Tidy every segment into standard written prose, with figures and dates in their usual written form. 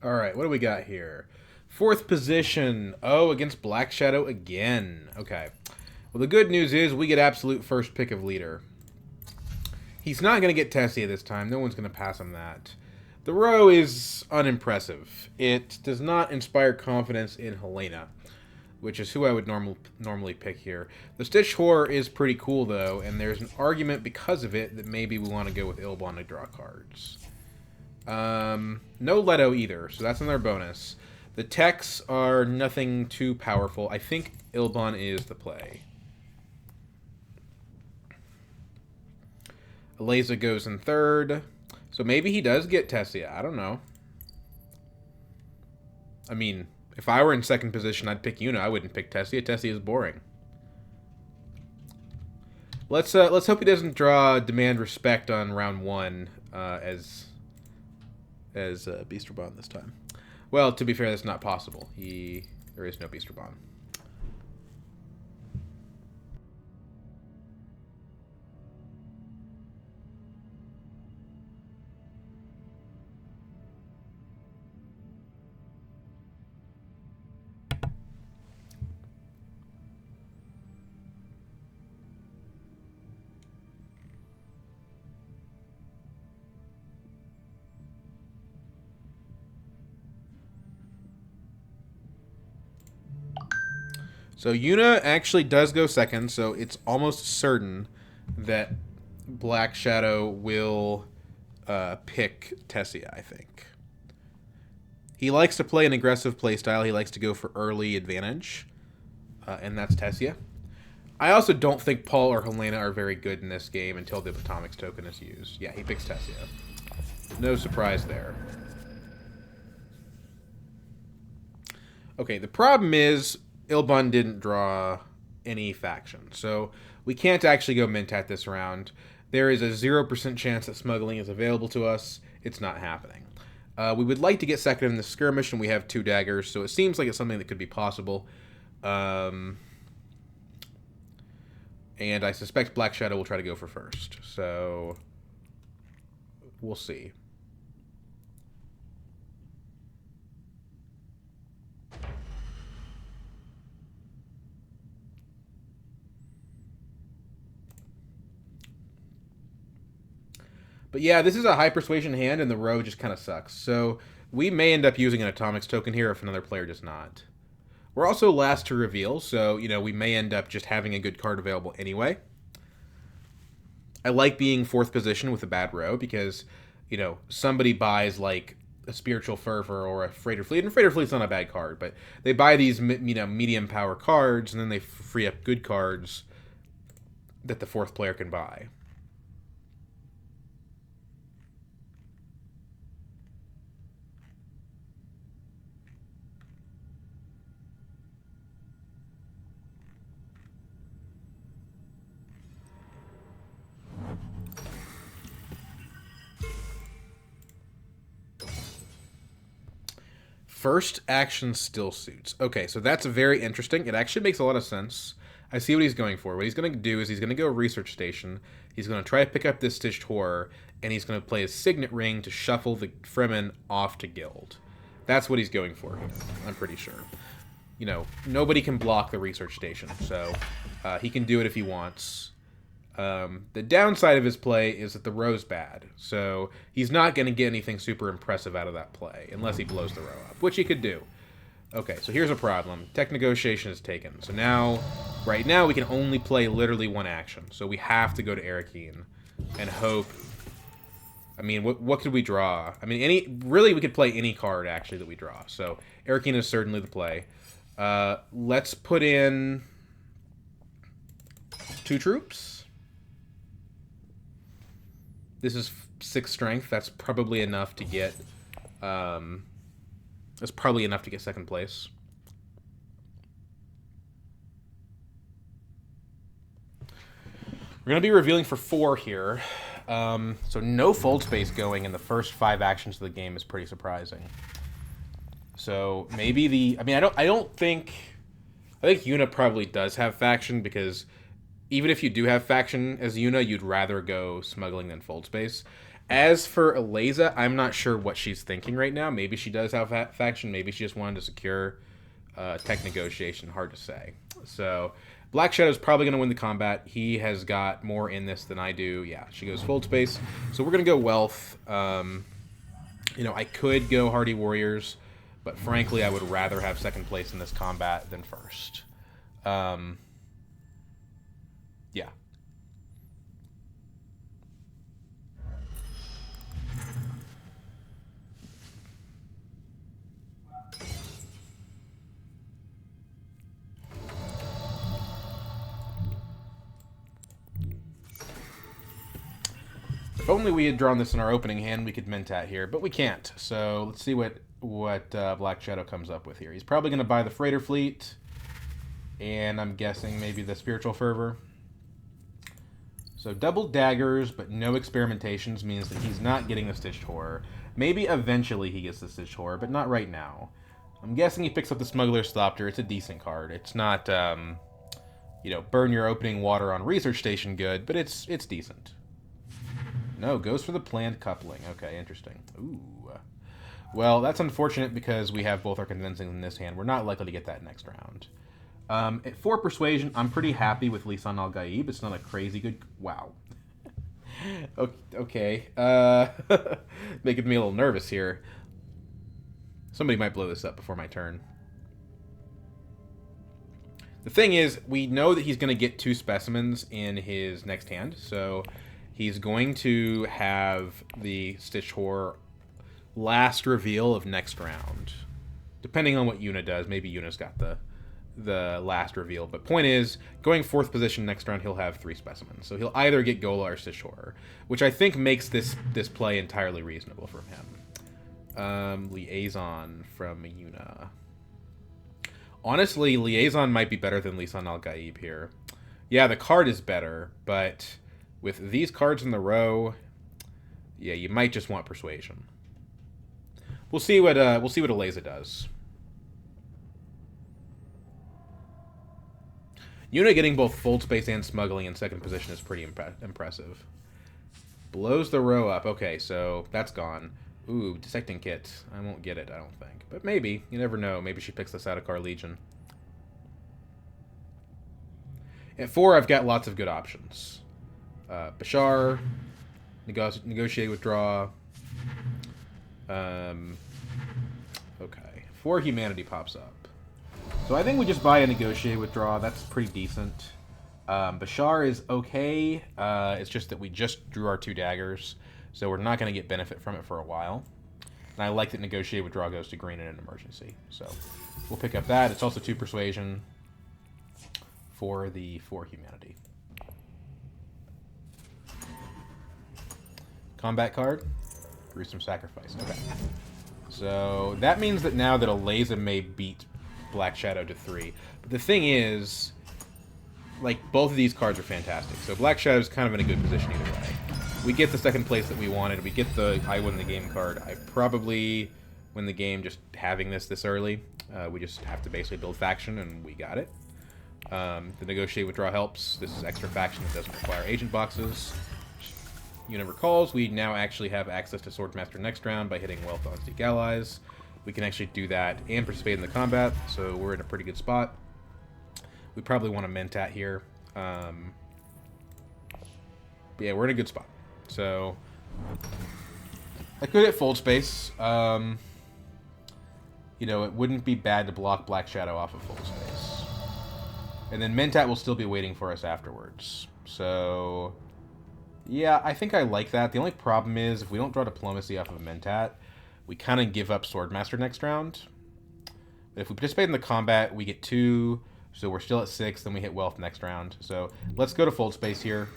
All right, what do we got here? Fourth position. Oh, against Black Shadow again. Okay. Well, the good news is we get absolute first pick of leader. He's not going to get Tessia this time. No one's going to pass him that. The row is unimpressive. It does not inspire confidence in Helena, which is who I would normally pick here. The Stitch Horror is pretty cool, though, and there's an argument because of it that maybe we want to go with Ilbon to draw cards. No Leto either, so that's another bonus. The techs are nothing too powerful. I think Ilbon is the play. Aleza goes in third. So maybe he does get Tessia. I don't know. I mean, if I were in second position, I'd pick Yuna. I wouldn't pick Tessia. Tessia is boring. Let's hope he doesn't draw Demand Respect on round one as Beast Reborn this time. Well, to be fair, that's not possible. There is no Beast Reborn. So Yuna actually does go second, so it's almost certain that Black Shadow will pick Tessia, I think. He likes to play an aggressive playstyle. He likes to go for early advantage, and that's Tessia. I also don't think Paul or Helena are very good in this game until the Atomics token is used. Yeah, he picks Tessia. No surprise there. Okay, the problem is Ilbun didn't draw any faction, so we can't actually go Mentat this round. There is a 0% chance that smuggling is available to us. It's not happening. We would like to get second in the skirmish, and we have 2 daggers, so it seems like it's something that could be possible. And I suspect Black Shadow will try to go for first, so we'll see. But yeah, this is a high persuasion hand, and the row just kind of sucks. So we may end up using an Atomics token here if another player does not. We're also last to reveal, so, we may end up just having a good card available anyway. I like being fourth position with a bad row because, somebody buys, like, a Spiritual Fervor or a Freighter Fleet, and Freighter Fleet's not a bad card, but they buy these, medium power cards, and then they free up good cards that the fourth player can buy. First action still suits. Okay, so that's very interesting. It actually makes a lot of sense. I see what he's going for. What he's going to do is he's going to go research station. He's going to try to pick up this Stitched Horror, and he's going to play his Signet Ring to shuffle the Fremen off to Guild. That's what he's going for here, I'm pretty sure. Nobody can block the research station, so he can do it if he wants. The downside of his play is that the row's bad, so he's not going to get anything super impressive out of that play, unless he blows the row up, which he could do. Okay, so here's a problem. Tech negotiation is taken, so now, right now, we can only play literally one action, so we have to go to Arakeen and hope. I mean, what could we draw? I mean, really, we could play any card, actually, that we draw, so Arakeen is certainly the play. Let's put in 2 troops. This is 6 strength. That's probably enough to get. That's probably enough to get second place. We're gonna be revealing for 4 here. So no fold space going in the first 5 actions of the game is pretty surprising. So maybe I think Yuna probably does have faction because even if you do have faction as Yuna, you'd rather go smuggling than fold space. As for Eliza, I'm not sure what she's thinking right now. Maybe she does have faction. Maybe she just wanted to secure tech negotiation. Hard to say. So Black Shadow's probably going to win the combat. He has got more in this than I do. Yeah, she goes Fold Space. So we're going to go Wealth. You know, I could go Hardy Warriors, but frankly, I would rather have second place in this combat than first. Yeah. If only we had drawn this in our opening hand, we could Mentat here, but we can't. So let's see what Black Shadow comes up with here. He's probably going to buy the Freighter Fleet, and I'm guessing maybe the Spiritual Fervor. So double daggers, but no experimentations means that he's not getting the Stitched Horror. Maybe eventually he gets the Stitched Horror, but not right now. I'm guessing he picks up the Smuggler's Thopter. It's a decent card. It's not, you know, burn your opening water on Research Station good, but it's decent. No, goes for the planned coupling. Okay, interesting. Ooh. Well, that's unfortunate because we have both our convincing in this hand. We're not likely to get that next round. At 4 Persuasion, I'm pretty happy with Lisan al-Gaib. It's not a crazy good... Wow. Okay. Making me a little nervous here. Somebody might blow this up before my turn. The thing is, we know that he's going to get 2 specimens in his next hand, so... He's going to have the Stitched Horror last reveal of next round. Depending on what Yuna does. Maybe Yuna's got the last reveal. But point is, going 4th position next round, he'll have 3 specimens. So he'll either get Gola or Stitched Horror, which I think makes this play entirely reasonable from him. Liaison from Yuna. Honestly, Liaison might be better than Lisan al-Gaib here. Yeah, the card is better, but... With these cards in the row, yeah, you might just want Persuasion. We'll see what Eliza does. Yuna getting both Fold Space and Smuggling in 2nd position is pretty impressive. Blows the row up. Okay, so that's gone. Ooh, Dissecting Kit. I won't get it, I don't think. But maybe. You never know. Maybe she picks the Sadokar Legion. At 4, I've got lots of good options. Bashar, negotiate, withdraw. Okay. 4 Humanity pops up. So I think we just buy a negotiate, withdraw. That's pretty decent. Bashar is okay. It's just that we just drew our 2 daggers, so we're not going to get benefit from it for a while. And I like that negotiate, withdraw goes to green in an emergency. So we'll pick up that. It's also 2 Persuasion for the 4 Humanity. Combat card, Gruesome Sacrifice. Okay. So that means that now that Eliza may beat Black Shadow to 3. But the thing is, like, both of these cards are fantastic. So Black Shadow's kind of in a good position either way. We get the 2nd place that we wanted. We get the I win the game card. I probably win the game just having this early. We just have to basically build faction, and we got it. The negotiate withdraw helps. This is extra faction that doesn't require agent boxes. Yuna recalls, we now actually have access to Swordmaster next round by hitting Wealth on Seek Allies. We can actually do that and participate in the combat, so we're in a pretty good spot. We probably want to Mentat here. But yeah, we're in a good spot. So I could hit Fold Space. You know, it wouldn't be bad to block Black Shadow off of Fold Space. And then Mentat will still be waiting for us afterwards. So... yeah, I think I like that. The only problem is, if we don't draw Diplomacy off of Mentat, we kind of give up Swordmaster next round. But if we participate in the combat, we get 2, so we're still at 6, then we hit Wealth next round. So let's go to Fold Space here.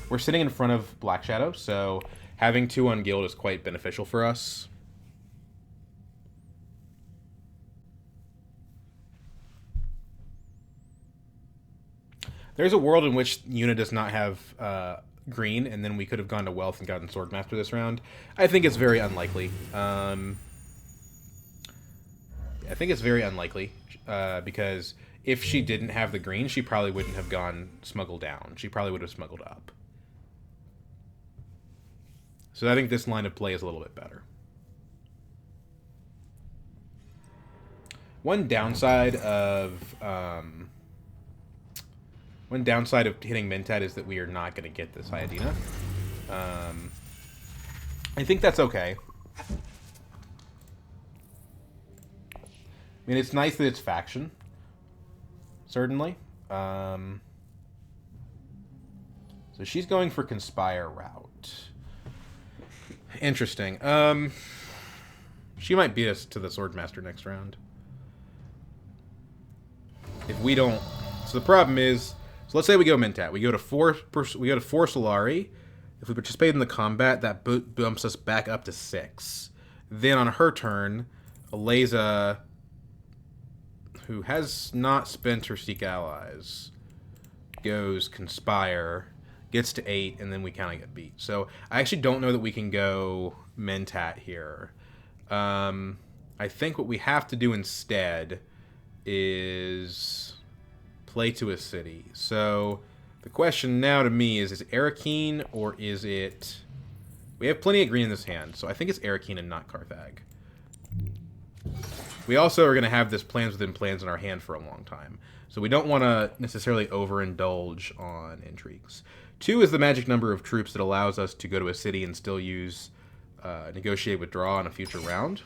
We're sitting in front of Black Shadow, so having 2 on Guild is quite beneficial for us. There's a world in which Yuna does not have green, and then we could have gone to Wealth and gotten Swordmaster this round. I think it's very unlikely. I think it's very unlikely, because if she didn't have the green, she probably wouldn't have gone Smuggle down. She probably would have smuggled up. So I think this line of play is a little bit better. One downside of hitting Mentat is that we are not going to get this Hyadina. I think that's okay. I mean, it's nice that it's faction. Certainly. So she's going for Conspire route. Interesting. She might beat us to the Swordmaster next round. If we don't... So the problem is... So let's say we go Mentat. We go to 4 Solari. If we participate in the combat, that bumps us back up to 6. Then on her turn, Aleza, who has not spent her Seek Allies, goes Conspire, gets to 8, and then we kind of get beat. So I actually don't know that we can go Mentat here. I think what we have to do instead is play to a city. So the question now to me is it Arakeen or is it... We have plenty of green in this hand, so I think it's Arakeen and not Carthag. We also are going to have this plans within plans in our hand for a long time. So we don't want to necessarily overindulge on intrigues. 2 is the magic number of troops that allows us to go to a city and still use negotiate withdraw on a future round.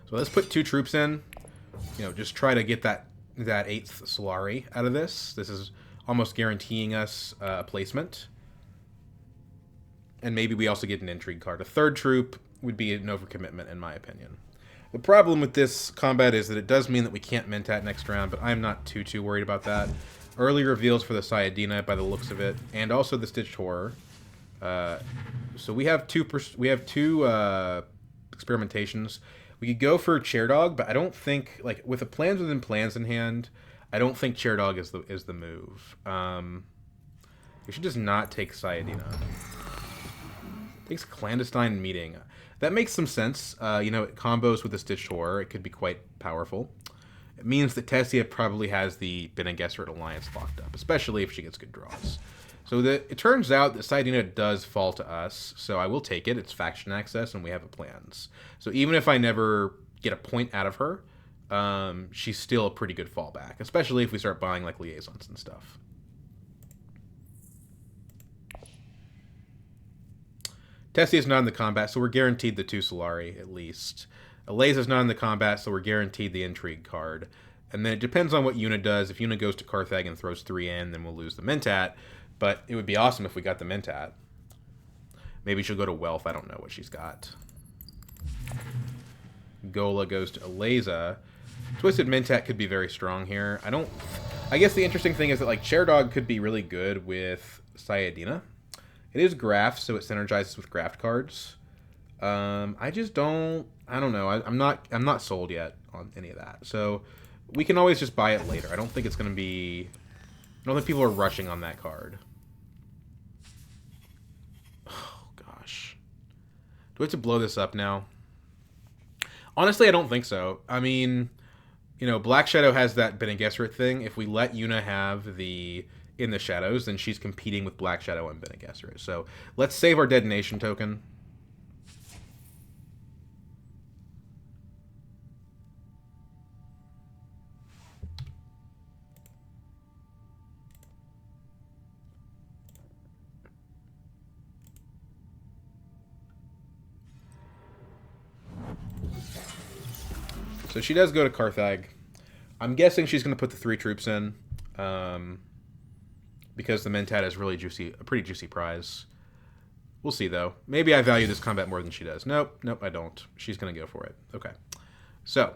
So let's put 2 troops in. You know, just try to get that 8th Solari out of this. This is almost guaranteeing us a placement. And maybe we also get an intrigue card. A 3rd troop would be an overcommitment, in my opinion. The problem with this combat is that it does mean that we can't Mentat next round, but I'm not too worried about that. Early reveals for the Sayadina by the looks of it, and also the Stitched Horror. So we have two experimentations. We could go for Chair Dog, but I don't think, like, with the plans within plans in hand, I don't think Chair Dog is the move. We should just not take Sayadina. Takes Clandestine Meeting. That makes some sense. You know, it combos with the Stitched Horror. It could be quite powerful. It means that Tessia probably has the Bene Gesserit alliance locked up, especially if she gets good draws. So it turns out that Sayadina does fall to us, so I will take it. It's faction access, and we have plans. So even if I never get a point out of her, she's still a pretty good fallback, especially if we start buying like liaisons and stuff. Tessia's not in the combat, so we're guaranteed the 2 Solari, at least. Aleza's not in the combat, so we're guaranteed the Intrigue card. And then it depends on what Yuna does. If Yuna goes to Carthag and throws 3 in, then we'll lose the Mentat. But it would be awesome if we got the Mentat. Maybe she'll go to Wealth. I don't know what she's got. Gola goes to Aleza. Twisted Mentat could be very strong here. I guess the interesting thing is that, like, Chair Dog could be really good with Sayadina. It is Graft, so it synergizes with Graft cards. I don't know. I'm not sold yet on any of that. So we can always just buy it later. I don't think it's going to be... I don't think people are rushing on that card. Oh, gosh. Do we have to blow this up now? Honestly, I don't think so. I mean, you know, Black Shadow has that Bene Gesserit thing. If we let Yuna have the In the Shadows, then she's competing with Black Shadow and Bene Gesserit. So let's save our Detonation token. So she does go to Carthag. I'm guessing she's going to put the 3 troops in. Because the Mentat is really juicy, a pretty juicy prize. We'll see, though. Maybe I value this combat more than she does. Nope, I don't. She's going to go for it. Okay. So,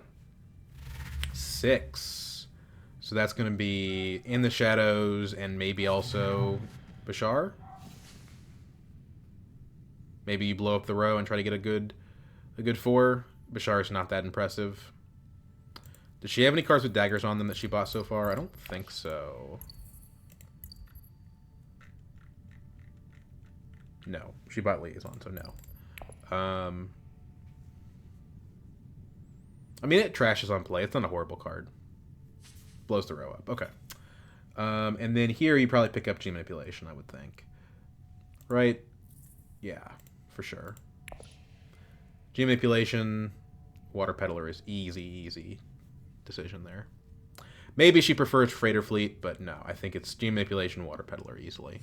6. So that's going to be In the Shadows and maybe also Bashar. Maybe you blow up the row and try to get a good 4. Bashar's not that impressive. Does she have any cards with daggers on them that she bought so far? I don't think so. No. She bought Liaison, so no. I mean, it trashes on play. It's not a horrible card. Blows the row up. Okay. And then here you probably pick up G Manipulation, I would think. Right? Yeah. for sure. Gene Manipulation, Water Peddler is easy decision there. Maybe she prefers Freighter Fleet, but no, I think it's Gene Manipulation, Water Peddler easily.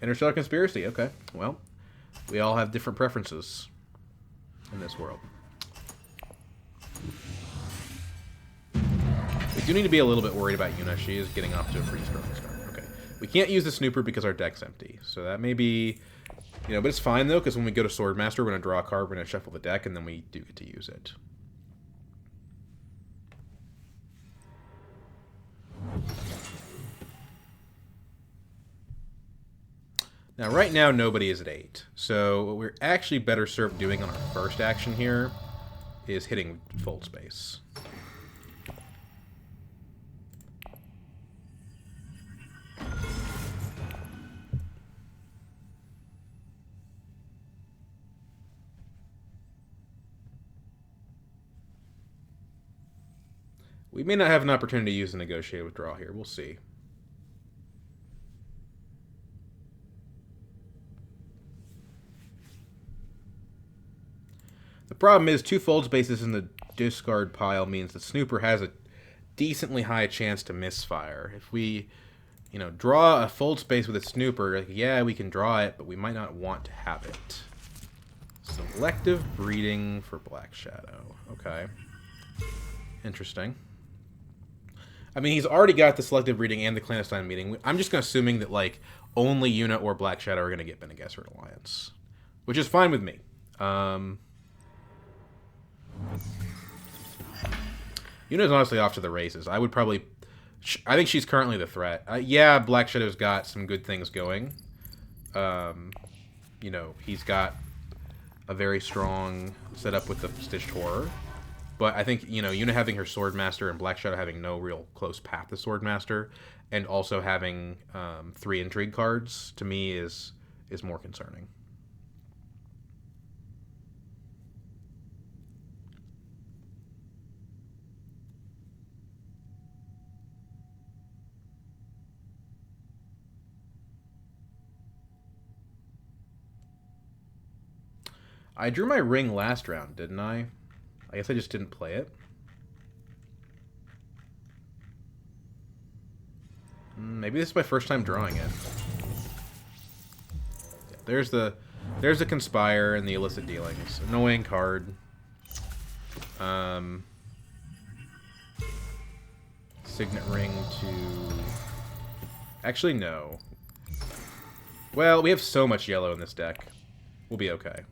Interstellar Conspiracy, okay. Well, we all have different preferences in this world. We do need to be a little bit worried about Yuna. She is getting off to a pretty strong start. Okay. We can't use the Snooper because our deck's empty. So that may be... You know, but it's fine, though, because when we go to Swordmaster, we're going to draw a card, we're going to shuffle the deck, and then we do get to use it. Now, right now, nobody is at 8. So what we're actually better served doing on our first action here is hitting Fold Space. We may not have an opportunity to use the Negotiate Withdraw here. We'll see. The problem is 2 Fold Spaces in the discard pile means the Snooper has a decently high chance to misfire. If we, you know, draw a Fold Space with a Snooper, like, yeah, we can draw it, but we might not want to have it. Selective Breeding for Black Shadow. Okay. Interesting. I mean, he's already got the Selective Breeding and the Clandestine Meeting. I'm just assuming that, like, only Yuna or Black Shadow are going to get Bene Gesserit Alliance. Which is fine with me. Yuna's honestly off to the races. I would probably... I think she's currently the threat. Yeah, Black Shadow's got some good things going. You know, he's got a very strong setup with the Stitched Horror. But I think, you know, Yuna having her Swordmaster and Black Shadow having no real close path to Swordmaster, and also having 3 Intrigue cards, to me, is more concerning. I drew my ring last round, didn't I? I guess I just didn't play it. Maybe this is my first time drawing it. Yeah, there's the Conspire and the Illicit Dealings. Annoying card. Signet Ring to... Actually, no. Well, we have so much yellow in this deck. We'll be okay.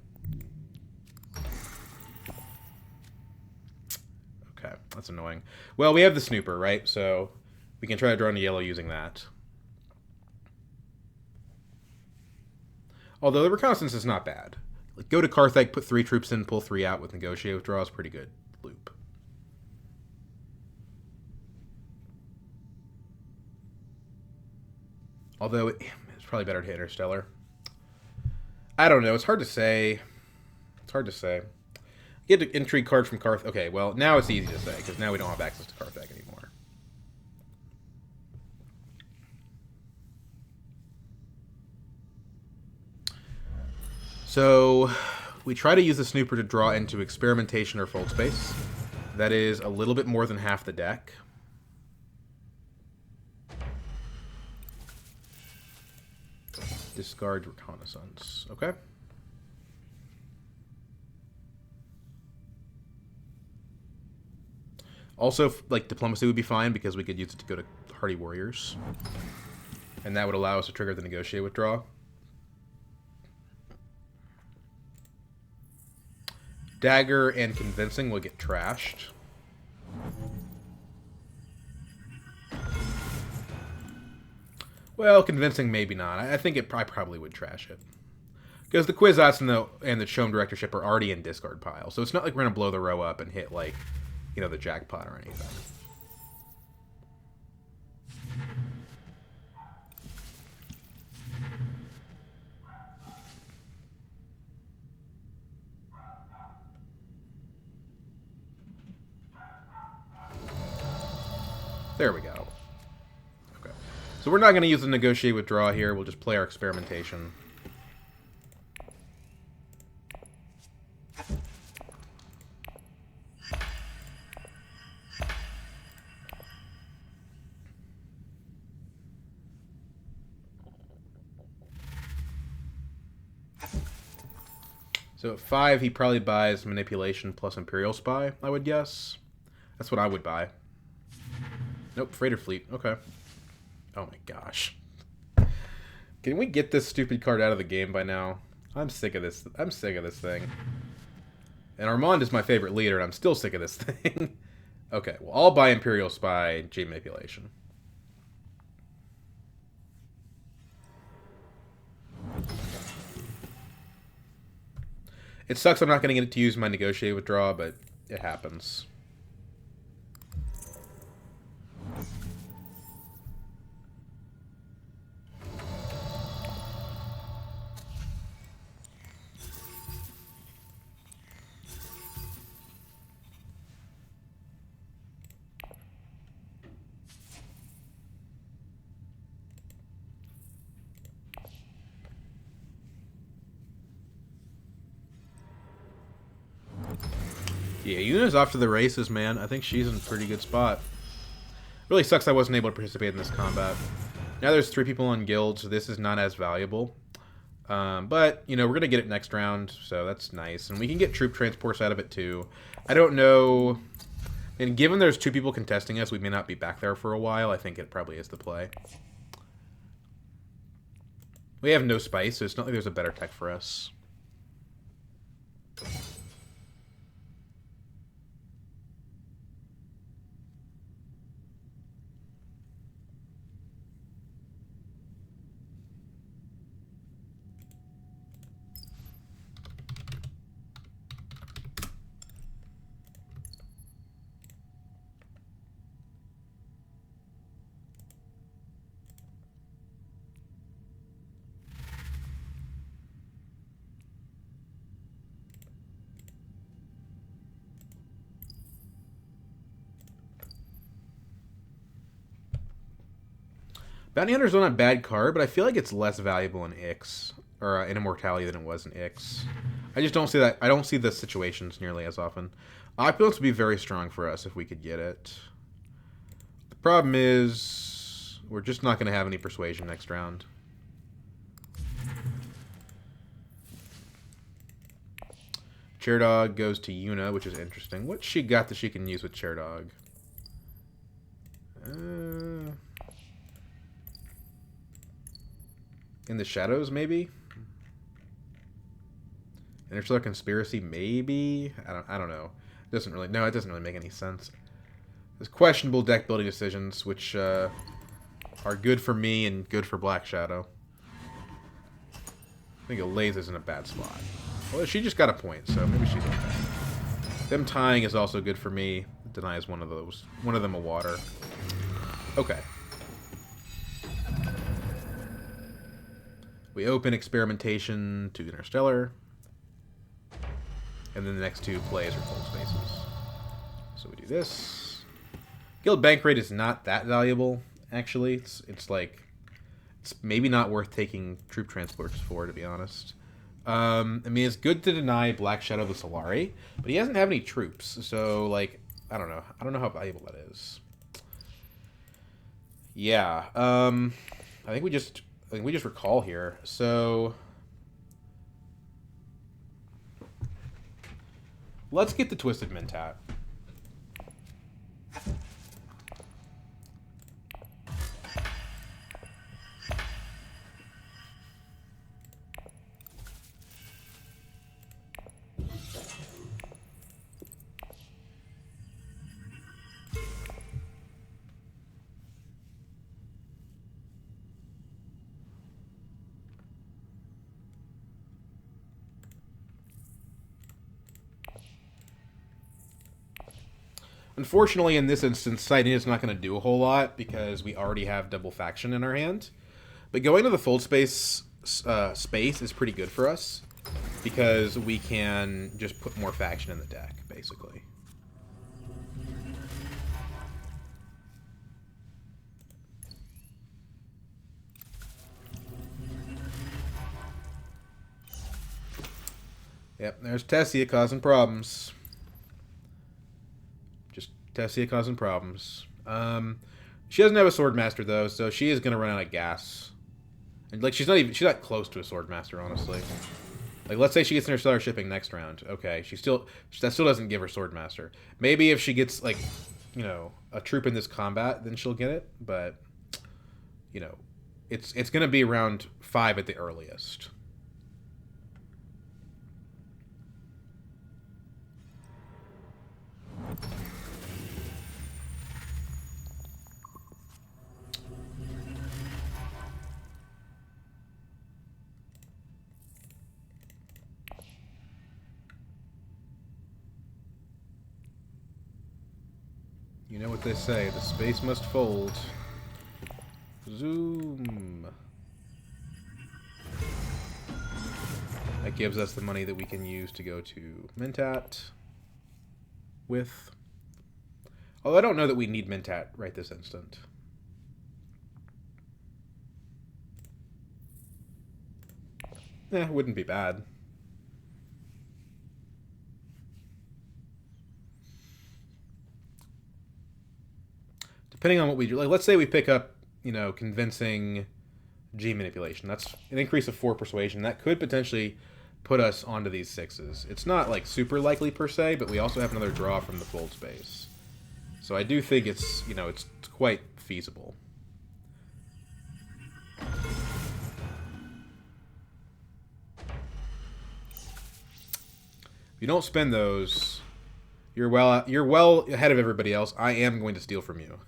That's annoying. Well, we have the Snooper, right? So we can try to draw into yellow using that. Although the Reconnaissance is not bad. Like, go to Carthage, put 3 troops in, pull 3 out with Negotiate Withdraw is pretty good loop. Although it's probably better to hit Interstellar. I don't know. It's hard to say. It's hard to say. Get an Intrigue card from Carthage. Okay, well, now it's easy to say, because now we don't have access to Carthage anymore. So, we try to use the Snooper to draw into Experimentation or Fold Space. That is a little bit more than half the deck. Discard Reconnaissance. Okay. Also, like, Diplomacy would be fine because we could use it to go to Hardy Warriors. And that would allow us to trigger the Negotiate Withdraw. Dagger and Convincing will get trashed. Well, Convincing maybe not. I think I probably would trash it. Because the Kwisatz and the Chom Directorship are already in discard pile. So it's not like we're going to blow the row up and hit, like, you know, the jackpot or anything. There we go. Okay. So we're not going to use the Negotiate Withdraw here. We'll just play our Experimentation. So at 5, he probably buys Manipulation plus Imperial Spy, I would guess. That's what I would buy. Nope, Freighter Fleet. Okay. Oh my gosh. Can we get this stupid card out of the game by now? I'm sick of this. I'm sick of this thing. And Armand is my favorite leader, and I'm still sick of this thing. Okay, well, I'll buy Imperial Spy, G Manipulation. It sucks I'm not going to get to use my Negotiate Withdraw, but it happens. Yeah, Yuna's off to the races, man. I think she's in a pretty good spot. Really sucks I wasn't able to participate in this combat. Now there's 3 people on guild, so this is not as valuable. But, you know, we're going to get it next round, so that's nice. And we can get troop transports out of it, too. I don't know... And given there's 2 people contesting us, we may not be back there for a while. I think it probably is the play. We have no spice, so it's not like there's a better tech for us. Bounty Hunter's not a bad card, but I feel like it's less valuable in Ix, or in Immortality than it was in Ix. I just don't see that. I don't see the situations nearly as often. Opulence would be very strong for us if we could get it. The problem is, we're just not going to have any Persuasion next round. Chair Dog goes to Yuna, which is interesting. What's she got that she can use with Chair Dog? In the Shadows, maybe? Interstellar Conspiracy, maybe? I don't know. It doesn't really... No, it doesn't really make any sense. There's questionable deck building decisions, which are good for me and good for Black Shadow. I think Elaza's in a bad spot. Well, she just got a point, so maybe she's okay. Them tying is also good for me. It denies one of those. One of them a water. Okay. We open Experimentation to Interstellar. And then the next 2 plays are full spaces. So we do this. Guild Bank Rate is not that valuable, actually. It's like... It's maybe not worth taking troop transports for, to be honest. I mean, it's good to deny Black Shadow the Solari, but he doesn't have any troops, so, like, I don't know. I don't know how valuable that is. Yeah, I think we just recall here. So let's get the Twisted Mentat. Unfortunately, in this instance, Sighting is not going to do a whole lot because we already have double faction in our hand. But going to the full space is pretty good for us because we can just put more faction in the deck, basically. Yep, there's Tessia causing problems. Tessia causing problems. She doesn't have a Swordmaster though, so she is gonna run out of gas. And like she's not close to a Swordmaster, honestly. Like, let's say she gets Interstellar shipping next round. Okay, that still doesn't give her Swordmaster. Maybe if she gets like, a troop in this combat, then she'll get it. But you know, it's gonna be around 5 at the earliest. You know what they say, the space must fold. Zoom. That gives us the money that we can use to go to Mentat with. Although I don't know that we need Mentat right this instant. Wouldn't be bad. Depending on what we do, like let's say we pick up, convincing G manipulation. That's an increase of 4 persuasion. That could potentially put us onto these 6s. It's not like super likely per se, but we also have another draw from the fold space. So I do think it's, it's quite feasible. If you don't spend those, you're well ahead of everybody else. I am going to steal from you.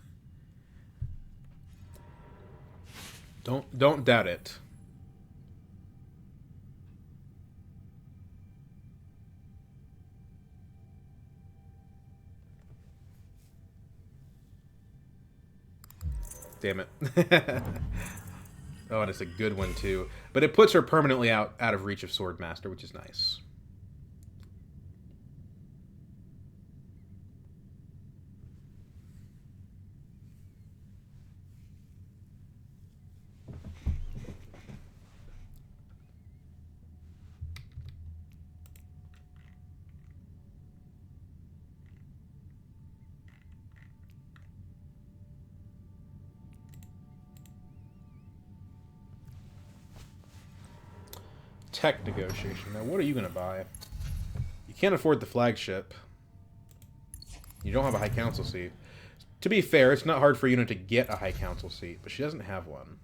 Don't doubt it. Damn it. Oh, and it's a good one too. But it puts her permanently out of reach of Swordmaster, which is nice. Tech negotiation. Now, what are you going to buy? You can't afford the flagship. You don't have a High Council seat. To be fair, it's not hard for Una to get a High Council seat, but she doesn't have one.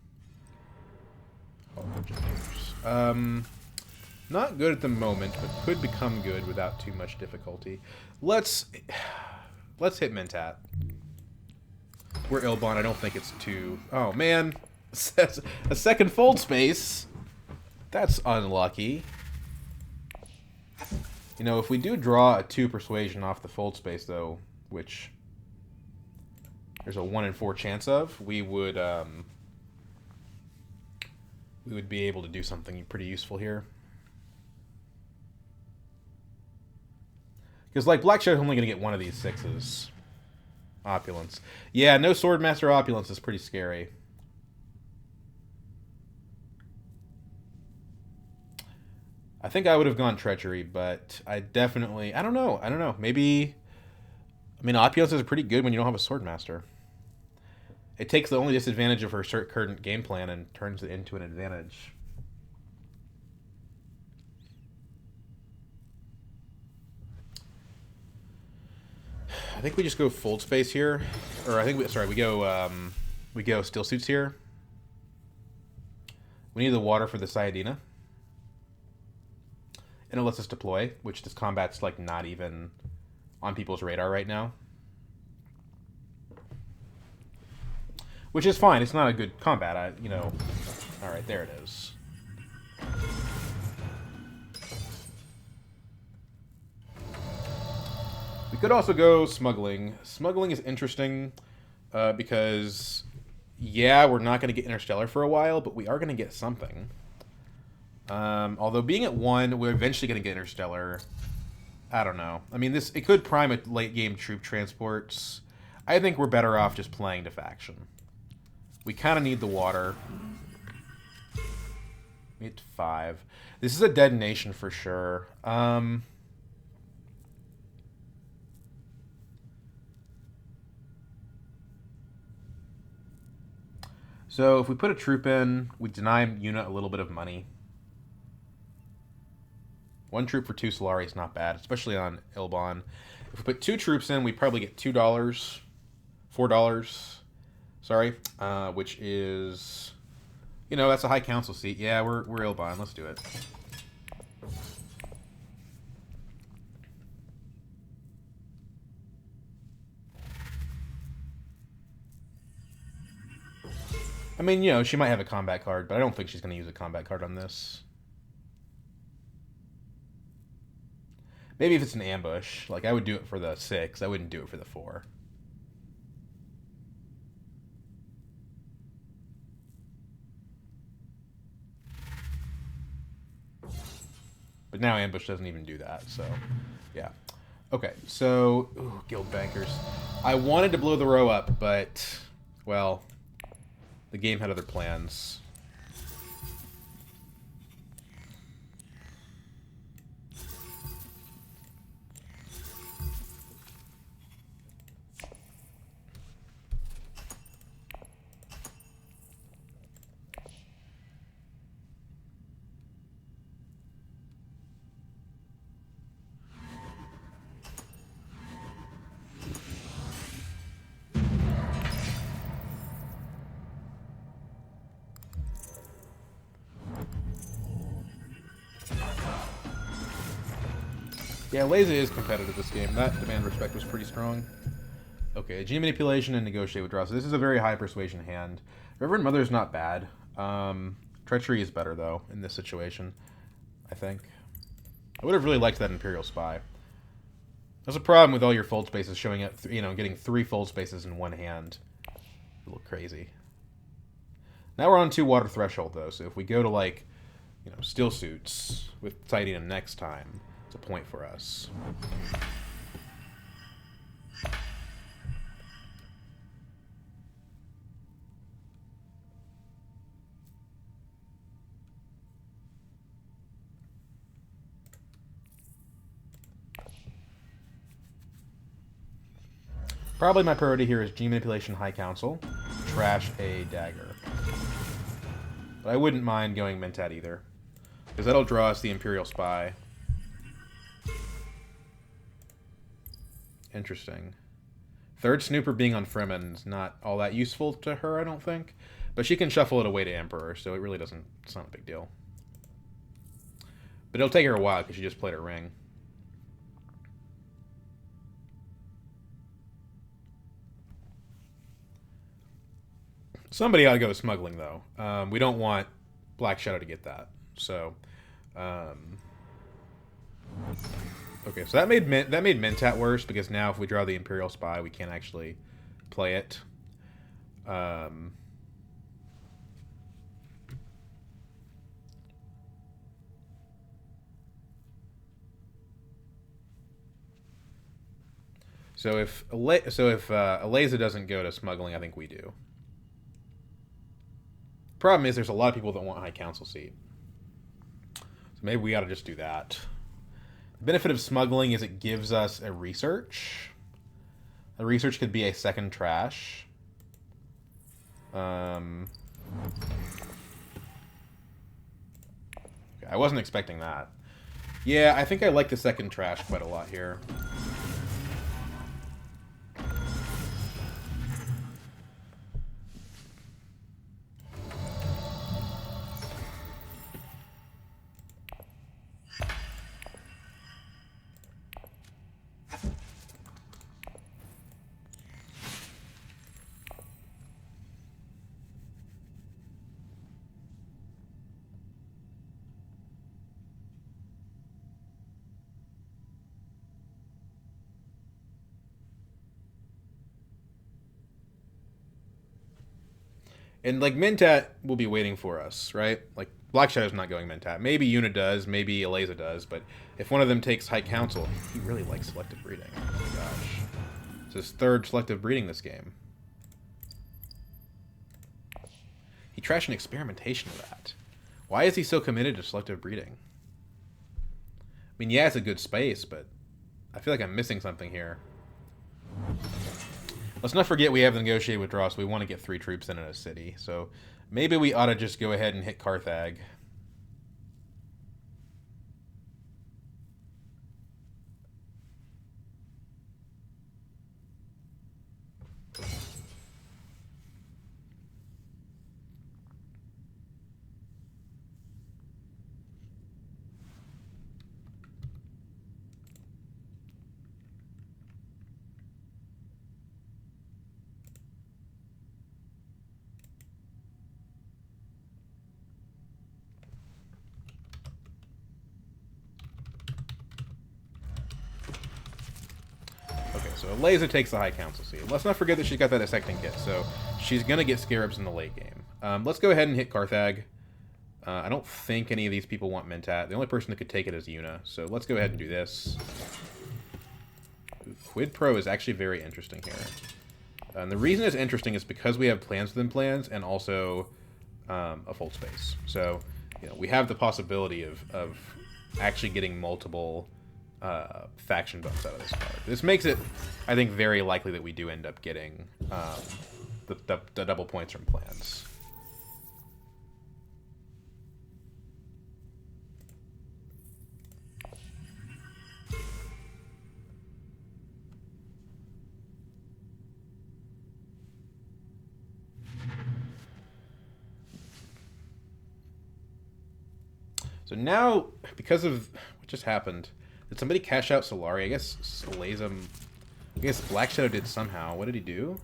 Not good at the moment, but could become good without too much difficulty. Let's hit Mentat. We're Ilbon. I don't think it's too... Oh, man. A second fold space. That's unlucky. If we do draw a 2 persuasion off the fold space, though, which there's a 1 in 4 chance of, we would be able to do something pretty useful here. Because, like, Black Shadow's only going to get one of these 6s. Opulence. Yeah, no Swordmaster Opulence is pretty scary. I think I would have gone Treachery, but I don't know. Maybe... Opulence is pretty good when you don't have a Swordmaster. It takes the only disadvantage of her current game plan and turns it into an advantage. I think we just go fold space here. Or I think we go Steel Suits here. We need the water for the Sayadina. And it lets us deploy, which this combat's like not even on people's radar right now. Which is fine. It's not a good combat. All right, there it is. We could also go smuggling. Smuggling is interesting because, yeah, we're not going to get Interstellar for a while, but we are going to get something. Although being at 1, we're eventually going to get Interstellar. I don't know. It could prime a late game troop transports. I think we're better off just playing to faction. We kind of need the water. We hit 5. This is a detonation for sure. So if we put a troop in, we deny Una a little bit of money. 1 troop for 2 Solari is not bad, especially on Ilbon. If we put 2 troops in, we'd probably get $2, $4, sorry, which is, you know, that's a high council seat. Yeah, we're Ilbon. Let's do it. I mean, you know, she might have a combat card, but I don't think she's going to use a combat card on this. Maybe if it's an ambush. Like, I would do it for the 6. I wouldn't do it for the 4. But now ambush doesn't even do that, so yeah. Okay, so guild bankers. I wanted to blow the row up, but well, the game had other plans. Yeah, Lazy is competitive this game. That demand respect was pretty strong. Okay, G manipulation and negotiate withdrawal. So this is a very high persuasion hand. Reverend Mother is not bad. Treachery is better though in this situation, I think. I would have really liked that Imperial Spy. There's a problem with all your fold spaces showing up. You know, getting 3 fold spaces in one hand. A little crazy. Now we're on 2 water threshold though. So if we go to like, you know, steel suits with Titanium next time. A point for us. Probably my priority here is G manipulation high council, trash a dagger. But I wouldn't mind going Mentat either, because that'll draw us the Imperial Spy. Interesting. Third Snooper being on Fremen's not all that useful to her, I don't think. But she can shuffle it away to Emperor, so it really doesn't... It's not a big deal. But it'll take her a while, because she just played her ring. Somebody ought to go to smuggling, though. We don't want Black Shadow to get that. So... Okay, so that made Mentat worse, because now if we draw the Imperial Spy, we can't actually play it. So if Aleza doesn't go to smuggling, I think we do. Problem is, there's a lot of people that want high council seat. So maybe we ought to just do that. The benefit of smuggling is it gives us a research. A research could be a second trash. Okay, I wasn't expecting that. Yeah, I think I like the second trash quite a lot here. And, like, Mentat will be waiting for us, right? Like, Black Shadow's not going Mentat. Maybe Yuna does, maybe Aleza does, but if one of them takes High Council, he really likes selective breeding. Oh my gosh. It's his 3rd selective breeding this game. He trashed an experimentation of that. Why is he so committed to selective breeding? I mean, yeah, it's a good space, but I feel like I'm missing something here. Let's not forget we have the negotiate withdrawal, so we want to get 3 troops in a city. So maybe we ought to just go ahead and hit Carthage. Okay, so Eliza takes the High Council seat. Let's not forget that she's got that dissecting kit, so she's gonna get Scarabs in the late game. Let's go ahead and hit Carthag. I don't think any of these people want Mentat. The only person that could take it is Yuna, so let's go ahead and do this. Quid Pro is actually very interesting here. And the reason it's interesting is because we have plans within plans and also a full space. So, you know, we have the possibility of actually getting multiple faction buffs out of this card. This makes it, I think, very likely that we do end up getting the double points from plans. So now, because of what just happened, did somebody cash out Solari? I guess Salazam... I guess Black Shadow did somehow. What did he do?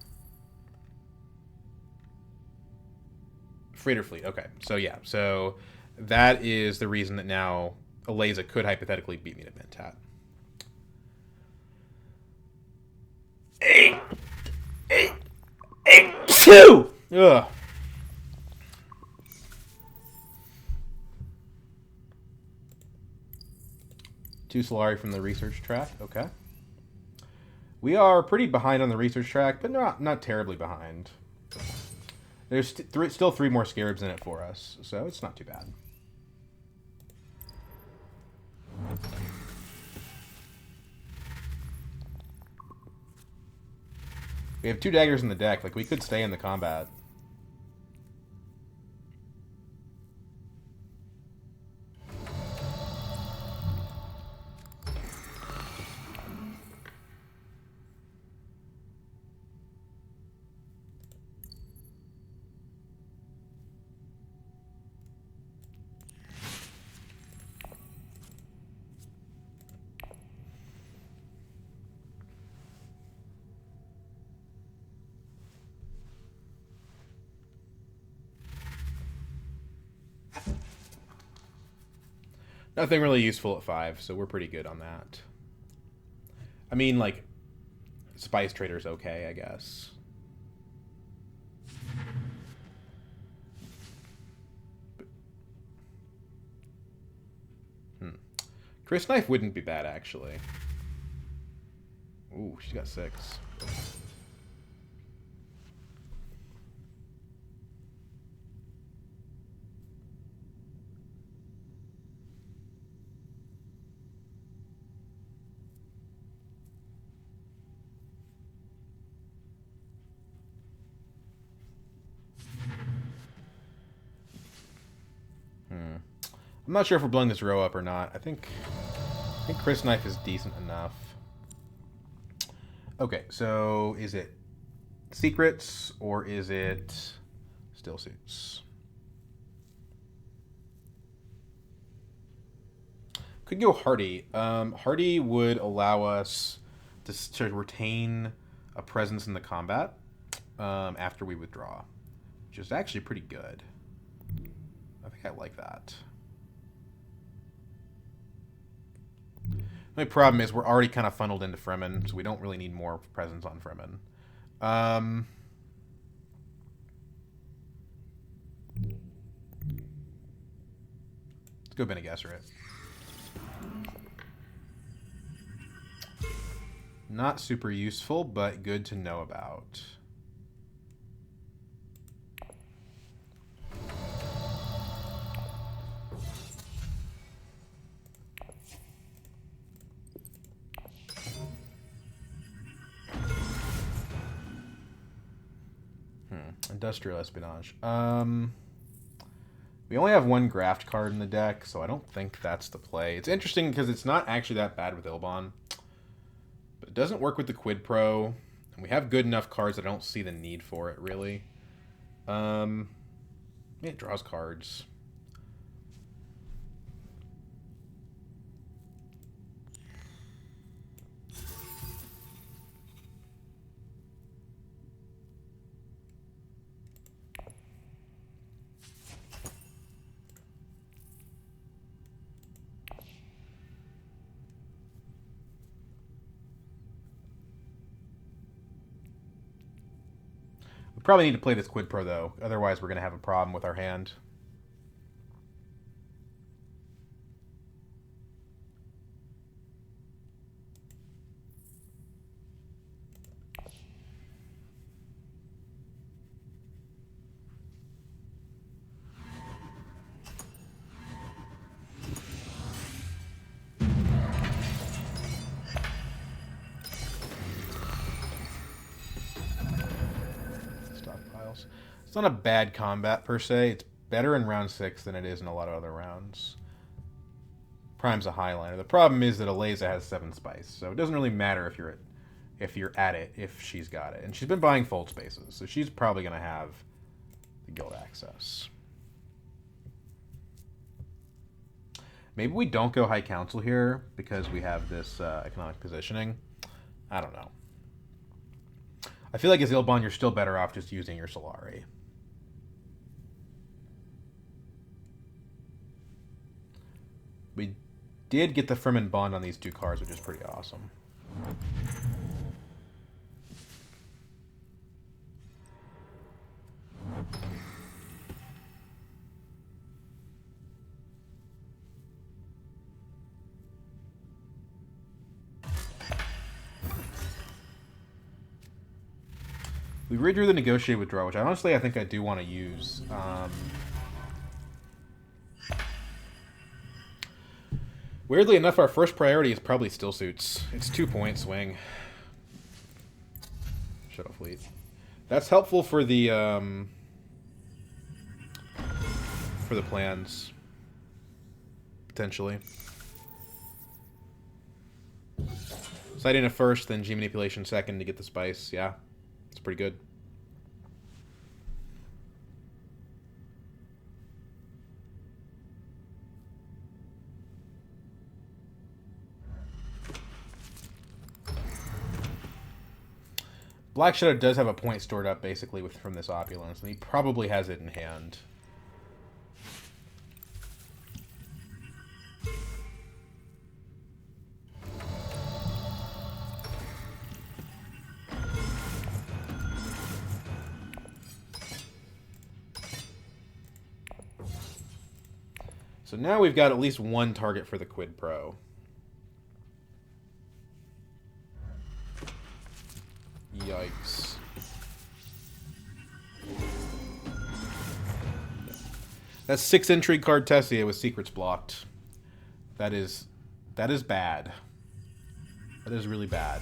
Freighter Fleet. Okay. So, yeah. So, that is the reason that now Eliza could hypothetically beat me to Mentat. Eight, 2! Ugh. Two Solari from the research track. Okay. We are pretty behind on the research track, but not terribly behind. There's still 3 more Scarabs in it for us, so it's not too bad. We have 2 daggers in the deck. Like, we could stay in the combat. Nothing really useful at 5, so we're pretty good on that. I mean, like, Spice Trader's okay, I guess. Chris Knife wouldn't be bad, actually. Ooh, she's got 6. I'm not sure if we're blowing this row up or not. I think Chris Knife is decent enough. Okay, so is it secrets or is it still suits? Could go Hardy. Hardy would allow us to retain a presence in the combat after we withdraw, which is actually pretty good. I think I like that. The only problem is we're already kind of funneled into Fremen, so we don't really need more presence on Fremen. Let's go Bene Gesserit. Not super useful, but good to know about. Industrial Espionage. We only have 1 Graft card in the deck, so I don't think that's the play. It's interesting because it's not actually that bad with Ilbon. But it doesn't work with the Quid Pro. And we have good enough cards that I don't see the need for it, really. It draws cards. We probably need to play this Quid Pro, though. Otherwise, we're going to have a problem with our hand. It's not a bad combat per se. It's better in round 6 than it is in a lot of other rounds. Prime's a highliner. The problem is that Aleza has 7 spice, so it doesn't really matter if you're at it if she's got it. And she's been buying fold spaces, so she's probably going to have the guild access. Maybe we don't go High Council here because we have this economic positioning. I don't know. I feel like as Ilbon, you're still better off just using your Solari. We did get the Fremen Bond on these 2 cards, which is pretty awesome. We redrew the Negotiate Withdraw, which honestly I think I do want to use. Weirdly enough, our first priority is probably Still Suits. It's 2-point swing. Shuttle Fleet. That's helpful for the plans. Potentially. Sighting a first, then G Manipulation second to get the spice. Yeah. It's pretty good. Black Shadow does have a point stored up, basically, from this Opulence, and he probably has it in hand. So now we've got at least one target for the Quid Pro. Yikes. That's 6 Intrigue card Tessia with secrets blocked. That is bad. That is really bad.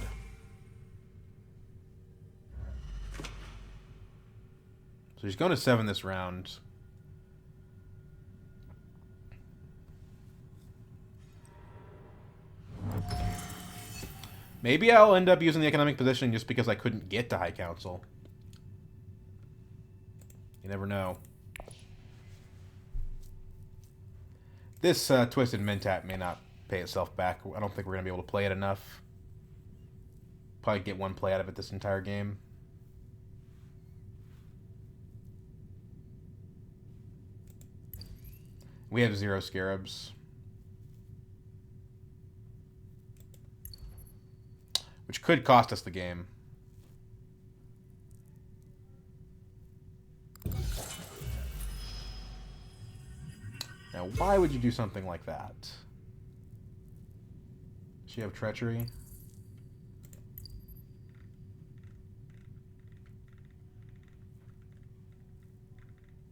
So he's going to 7 this round. Maybe I'll end up using the economic positioning just because I couldn't get to High Council. You never know. This Twisted Mentat may not pay itself back. I don't think we're going to be able to play it enough. Probably get one play out of it this entire game. We have 0 Scarabs. Which could cost us the game. Now, why would you do something like that? Does she have treachery?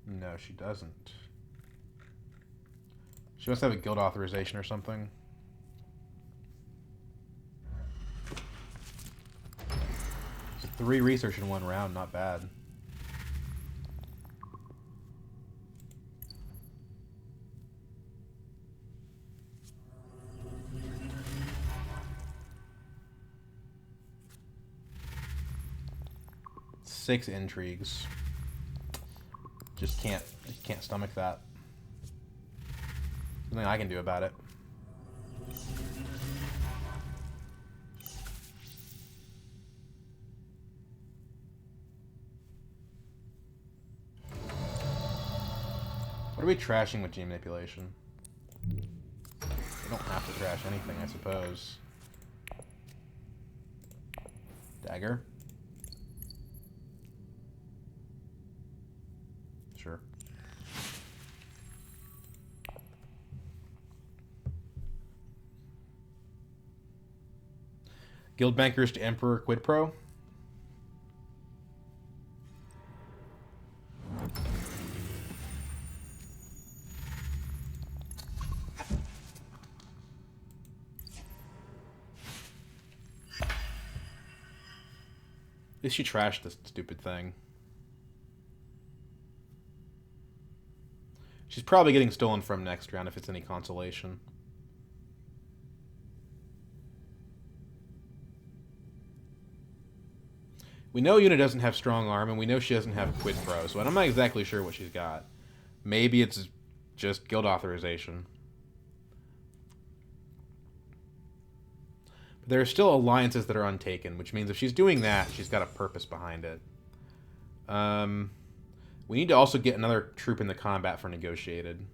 No, she doesn't. She must have a guild authorization or something. So 3 research in 1 round, not bad. Six intrigues. Just can't stomach that. Nothing I can do about it. What are we trashing with gene manipulation? We don't have to trash anything, I suppose. Dagger. Sure. Guild Bankers to Emperor Quid Pro. At least she trashed this stupid thing. She's probably getting stolen from next round if it's any consolation. We know Yuna doesn't have strong arm, and we know she doesn't have Quid Pro, so I'm not exactly sure what she's got. Maybe it's just guild authorization. But there are still alliances that are untaken, which means if she's doing that, she's got a purpose behind it. We need to also get another troop in the combat for negotiated.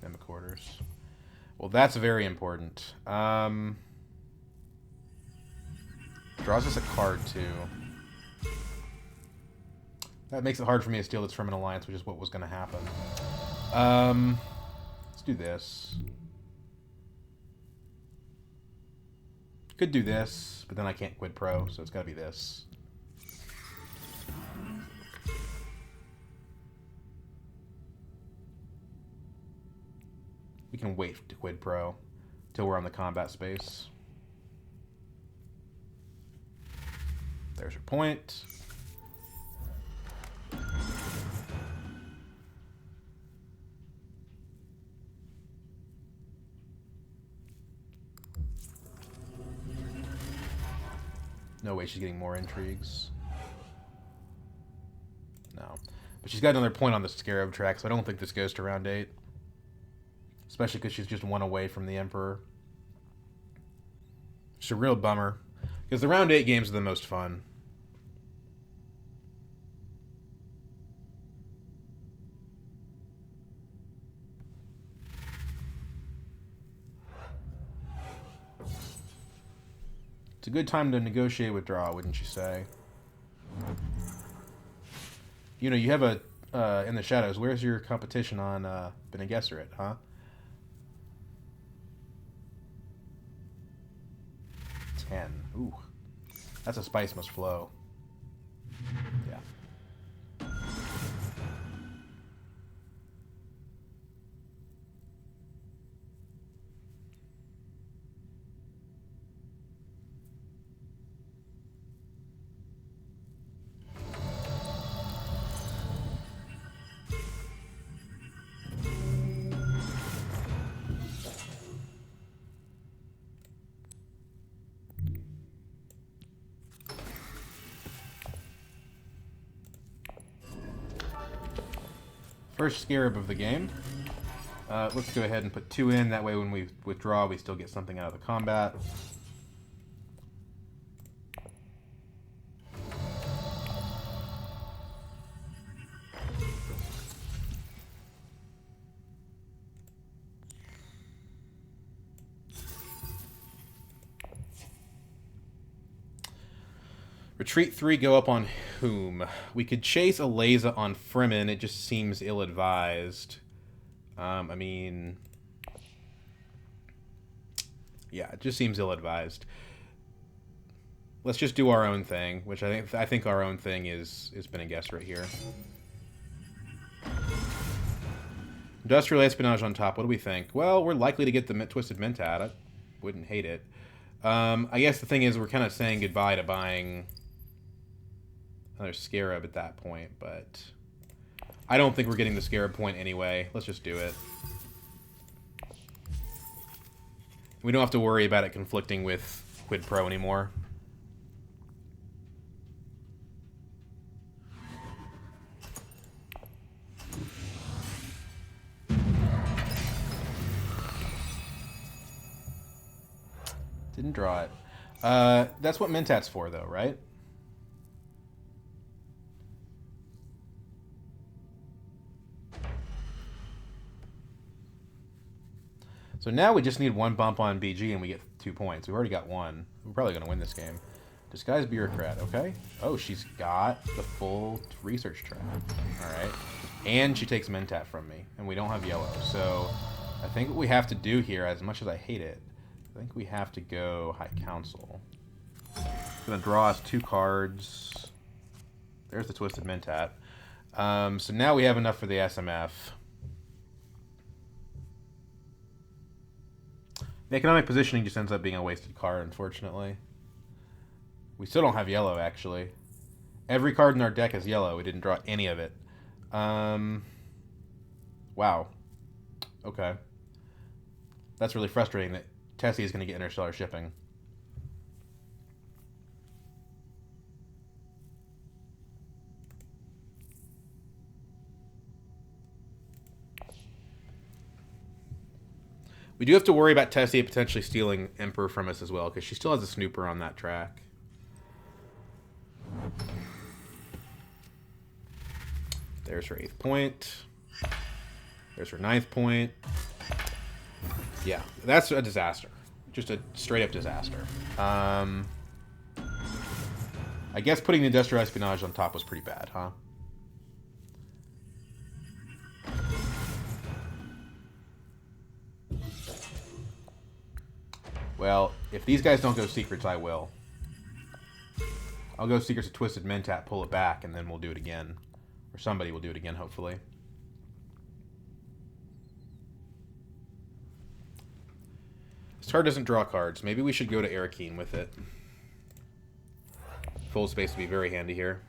Emma quarters. Well, that's very important. Draws us a card, too. That makes it hard for me to steal this from an alliance, which is what was going to happen. Let's do this. Could do this, but then I can't Quid Pro, so it's got to be this. We can wait to Quid Pro till we're on the combat space. There's her point. No way she's getting more intrigues. No. But she's got another point on the Scarab track, so I don't think this goes to round 8. Especially because she's just one away from the Emperor. It's a real bummer. Because the round 8 games are the most fun. It's a good time to negotiate with draw, wouldn't you say? You know, you have a, in the shadows, where's your competition on Bene Gesserit, huh? 10. Ooh. That's a spice must flow. Yeah. First Scarab of the game. Let's go ahead and put 2 in. That way when we withdraw, we still get something out of the combat. Retreat 3, go up on whom? We could chase Alayza on Fremen. It just seems ill-advised. I mean... yeah, it just seems ill-advised. Let's just do our own thing, which I think our own thing is Bene Gesserit here. Industrial Espionage on top. What do we think? Well, we're likely to get the Twisted Mentat. I wouldn't hate it. I guess the thing is we're kind of saying goodbye to buying another Scarab at that point, but I don't think we're getting the Scarab point anyway. Let's just do it. We don't have to worry about it conflicting with Quid Pro anymore. Didn't draw it. That's what Mentat's for, though, right? So now we just need one bump on BG and we get 2 points. We've already got one. We're probably going to win this game. Disguised Bureaucrat, okay. Oh, she's got the full research track. Alright. And she takes Mentat from me. And we don't have yellow. So I think what we have to do here, as much as I hate it, I think we have to go High Council. It's going to draw us 2 cards. There's the Twisted Mentat. So now we have enough for the SMF. The economic positioning just ends up being a wasted card, unfortunately. We still don't have yellow, actually. Every card in our deck is yellow. We didn't draw any of it. Wow. Okay. That's really frustrating that Tessie is going to get interstellar shipping. We do have to worry about Tessie potentially stealing Emperor from us as well, because she still has a snooper on that track. There's her 8th point. There's her 9th point. Yeah, that's a disaster. Just a straight-up disaster. I guess putting the Industrial Espionage on top was pretty bad, huh? Well, if these guys don't go Secrets, I will. I'll go Secrets of Twisted Mentat, pull it back, and then we'll do it again. Or somebody will do it again, hopefully. This card doesn't draw cards. Maybe we should go to Arakeen with it. Full space would be very handy here.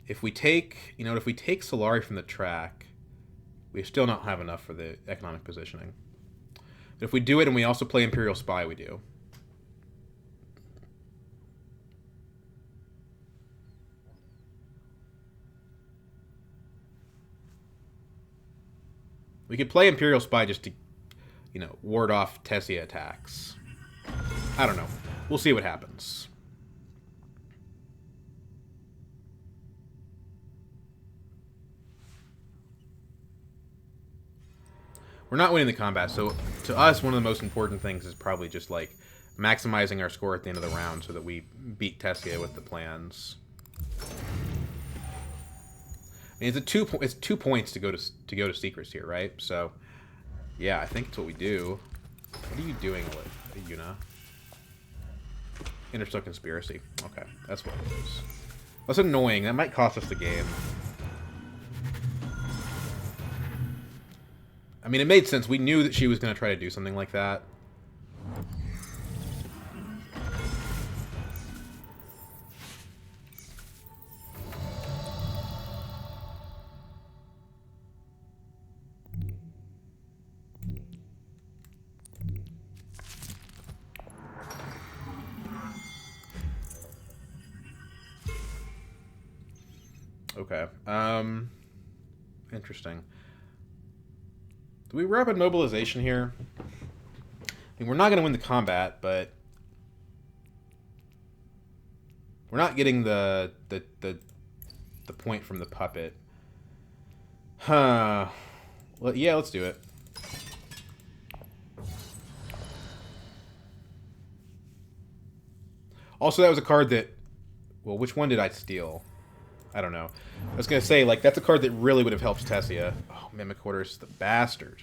If we take, if we take Solari from the track, we still not have enough for the economic positioning. But if we do it and we also play Imperial Spy, we do. We could play Imperial Spy just to, ward off Tessia attacks. I don't know. We'll see what happens. We're not winning the combat, so to us, one of the most important things is probably just, maximizing our score at the end of the round so that we beat Tessia with the plans. I mean, it's 2 points to go to Secrets here, right? So, yeah, I think it's what we do. What are you doing with Yuna? Interstellar Conspiracy. Okay, that's what it is. That's annoying. That might cost us the game. I mean, it made sense. We knew that she was going to try to do something like that. Okay. Interesting. Do we rapid mobilization here? I mean, we're not going to win the combat, but we're not getting the point from the puppet. Huh. Well, yeah, let's do it. Also, that was a card that... Well, which one did I steal? I don't know. I was going to say, that's a card that really would have helped Tessia. Oh, Mimic Quarters, the bastard.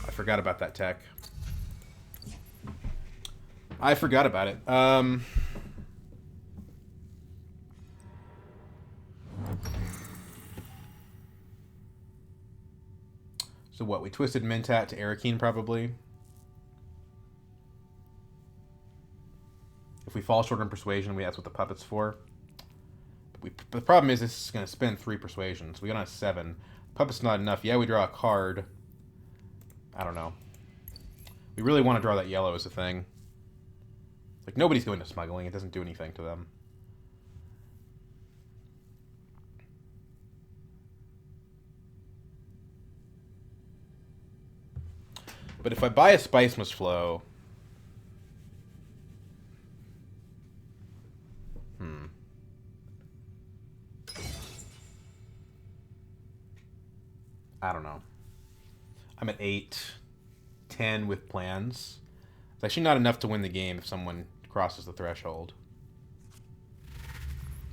I forgot about that tech. I forgot about it. So what, we twisted Mentat to Arakeen, probably? If we fall short on Persuasion, that's what the puppet's for. But the problem is this is going to spend 3 persuasions. We got on 7. Puppet's not enough. Yeah, we draw a card. I don't know. We really want to draw that yellow as a thing. Nobody's going to smuggling. It doesn't do anything to them. But if I buy a Spice Must Flow... I don't know. I'm at 8, 10 with plans. It's actually not enough to win the game if someone crosses the threshold.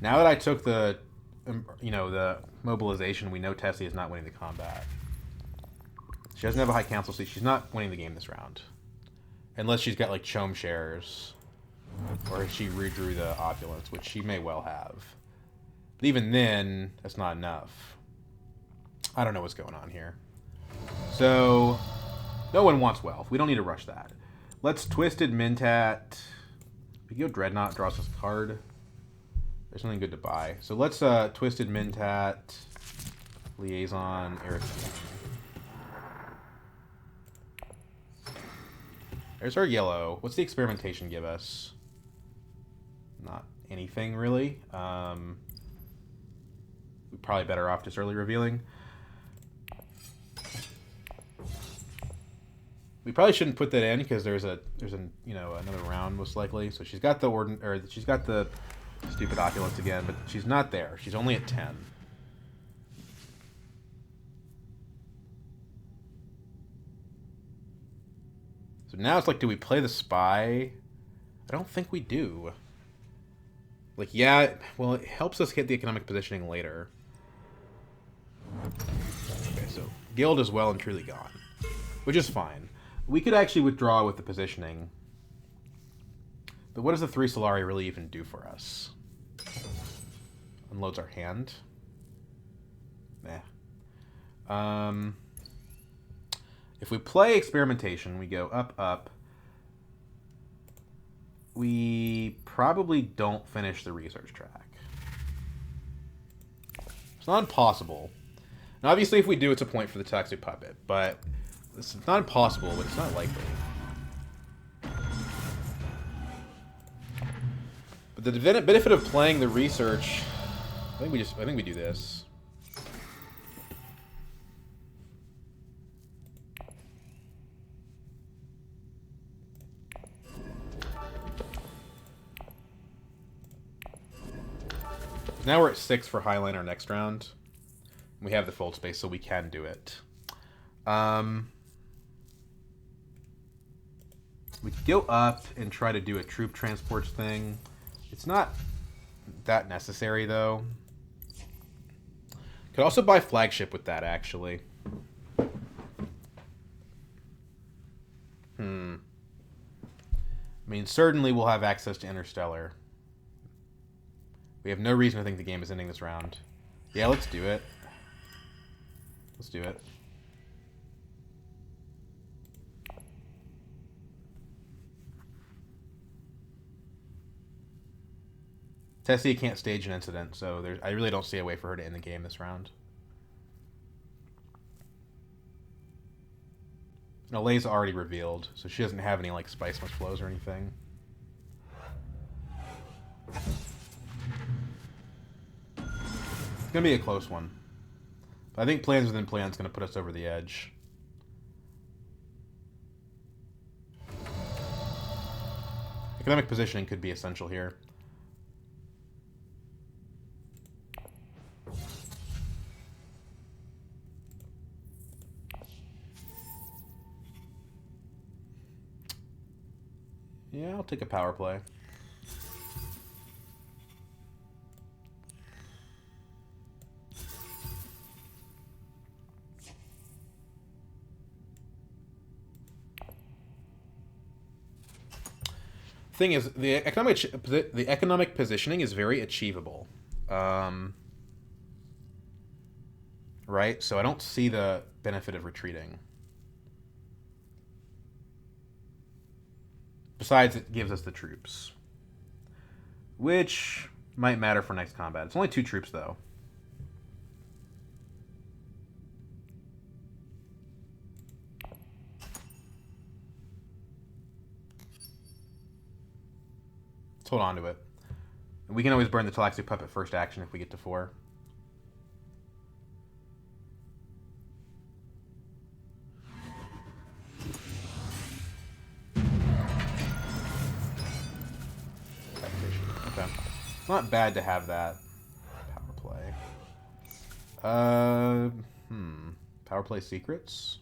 Now that I took the, the mobilization, we know Tessie is not winning the combat. She doesn't have a high council seat. She's not winning the game this round. Unless she's got, like, Chome shares. Or she redrew the opulence, which she may well have. But even then, that's not enough. I don't know what's going on here. So, no one wants wealth. We don't need to rush that. Let's Twisted Mentat. We go Dreadnought, draws us a card. There's something good to buy. So let's Twisted Mentat, Liaison, Aerithine. There's our yellow. What's the experimentation give us? Not anything, really. We're probably better off just early revealing. We probably shouldn't put that in because there's another round most likely. So she's got she's got the stupid opulence again, but she's not there. She's only at 10. So now it's like, do we play the spy? I don't think we do. Like, yeah, well, it helps us hit the economic positioning later. Okay, so Guild is well and truly gone, which is fine. We could actually withdraw with the positioning. But what does the 3 Solari really even do for us? Unloads our hand. Nah. If we play Experimentation, we go up, up. We probably don't finish the research track. It's not impossible. Now, obviously, if we do, it's a point for the Toxic Puppet, but it's not impossible, but it's not likely. But the benefit of playing the research, I think we do this. Now we're at 6 for Highliner next round. We have the fold space, so we can do it. We could go up and try to do a troop transports thing. It's not that necessary, though. Could also buy flagship with that, actually. I mean, certainly we'll have access to Interstellar. We have no reason to think the game is ending this round. Yeah, let's do it. Let's do it. Tessie can't stage an incident, so I really don't see a way for her to end the game this round. No, Lay's already revealed, so she doesn't have any like Spice Must Flows or anything. It's gonna be a close one. But I think plans within plans gonna put us over the edge. Economic positioning could be essential here. Yeah, I'll take a power play. Thing is, the economic positioning is very achievable, right? So I don't see the benefit of retreating. Besides, it gives us the troops, which might matter for next combat. It's only 2 troops, though. Let's hold on to it. And we can always burn the Talaxi Puppet first action if we get to 4. Okay. It's not bad to have that. Power play. Power Power play secrets.